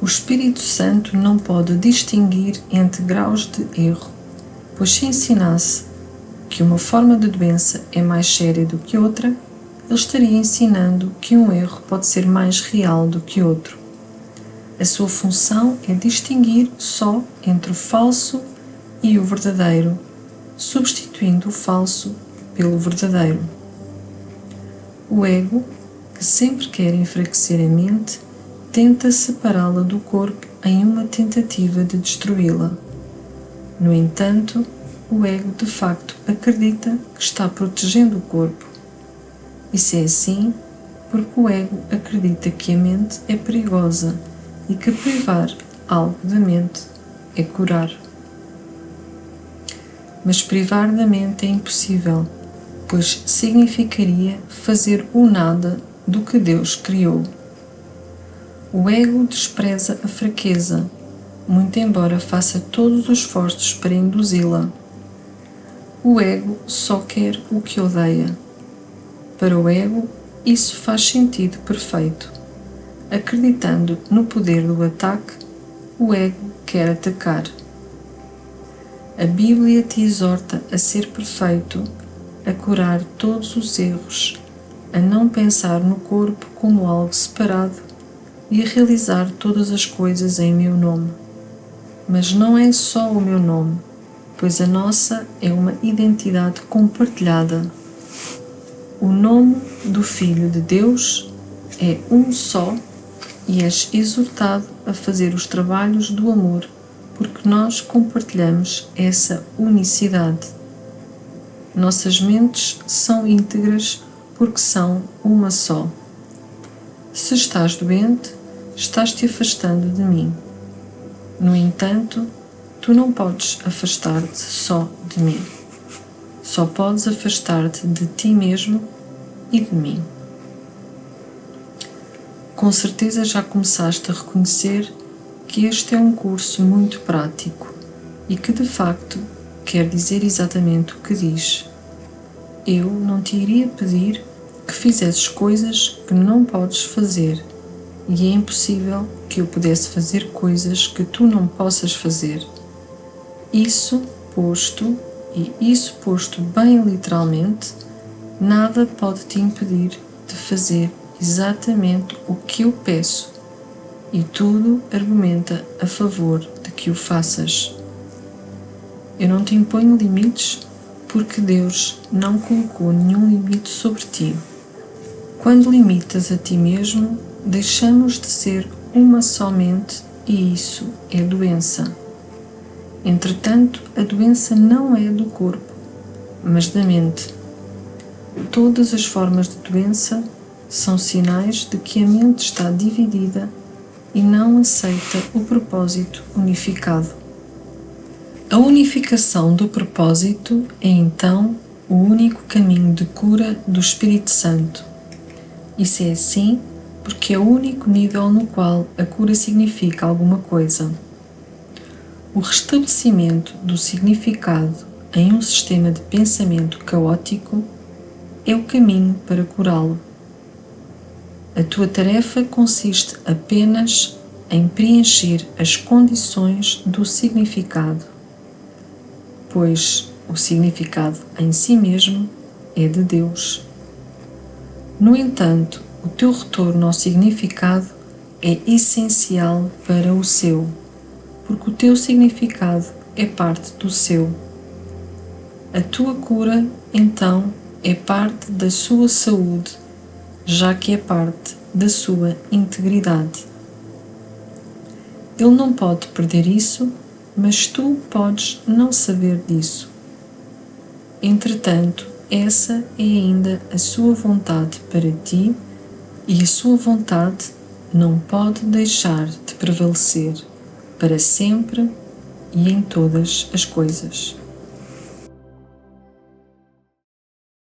O Espírito Santo não pode distinguir entre graus de erro, pois se ensinasse que uma forma de doença é mais séria do que outra, ele estaria ensinando que um erro pode ser mais real do que outro. A sua função é distinguir só entre o falso e o verdadeiro, substituindo o falso pelo verdadeiro. O ego, que sempre quer enfraquecer a mente, tenta separá-la do corpo em uma tentativa de destruí-la. No entanto, o ego de facto acredita que está protegendo o corpo. Isso é assim porque o ego acredita que a mente é perigosa e que privar algo da mente é curar. Mas privar da mente é impossível, pois significaria fazer o nada do que Deus criou. O ego despreza a fraqueza, muito embora faça todos os esforços para induzi-la. O ego só quer o que odeia. Para o ego, isso faz sentido perfeito. acreditando no poder do ataque, o ego quer atacar. A Bíblia te exorta a ser perfeito, a curar todos os erros, a não pensar no corpo como algo separado e a realizar todas as coisas em meu nome. Mas não é só o meu nome, pois a nossa é uma identidade compartilhada. O nome do Filho de Deus é um só e és exortado a fazer os trabalhos do amor, porque nós compartilhamos essa unicidade. Nossas mentes são íntegras porque são uma só. Se estás doente, estás-te afastando de mim. No entanto, tu não podes afastar-te só de mim. Só podes afastar-te de ti mesmo e de mim. Com certeza já começaste a reconhecer que este é um curso muito prático e que de facto quer dizer exatamente o que diz. Eu não te iria pedir que fizesses coisas que não podes fazer, e é impossível que eu pudesse fazer coisas que tu não possas fazer. Isso posto bem literalmente, nada pode te impedir de fazer exatamente o que eu peço, e tudo argumenta a favor de que o faças. Eu não te imponho limites porque Deus não colocou nenhum limite sobre ti. Quando limitas a ti mesmo, deixamos de ser uma só mente e isso é doença. Entretanto, a doença não é do corpo, mas da mente. Todas as formas de doença são sinais de que a mente está dividida e não aceita o propósito unificado. A unificação do propósito é então o único caminho de cura do Espírito Santo. Isso é assim porque é o único nível no qual a cura significa alguma coisa. O restabelecimento do significado em um sistema de pensamento caótico é o caminho para curá-lo. A tua tarefa consiste apenas em preencher as condições do significado, pois o significado em si mesmo é de Deus. No entanto, o teu retorno ao significado é essencial para o seu, porque o teu significado é parte do seu. A tua cura, então, é parte da sua saúde, já que é parte da sua integridade. Ele não pode perder isso, mas tu podes não saber disso. Entretanto, essa é ainda a sua vontade para ti e a sua vontade não pode deixar de prevalecer para sempre e em todas as coisas.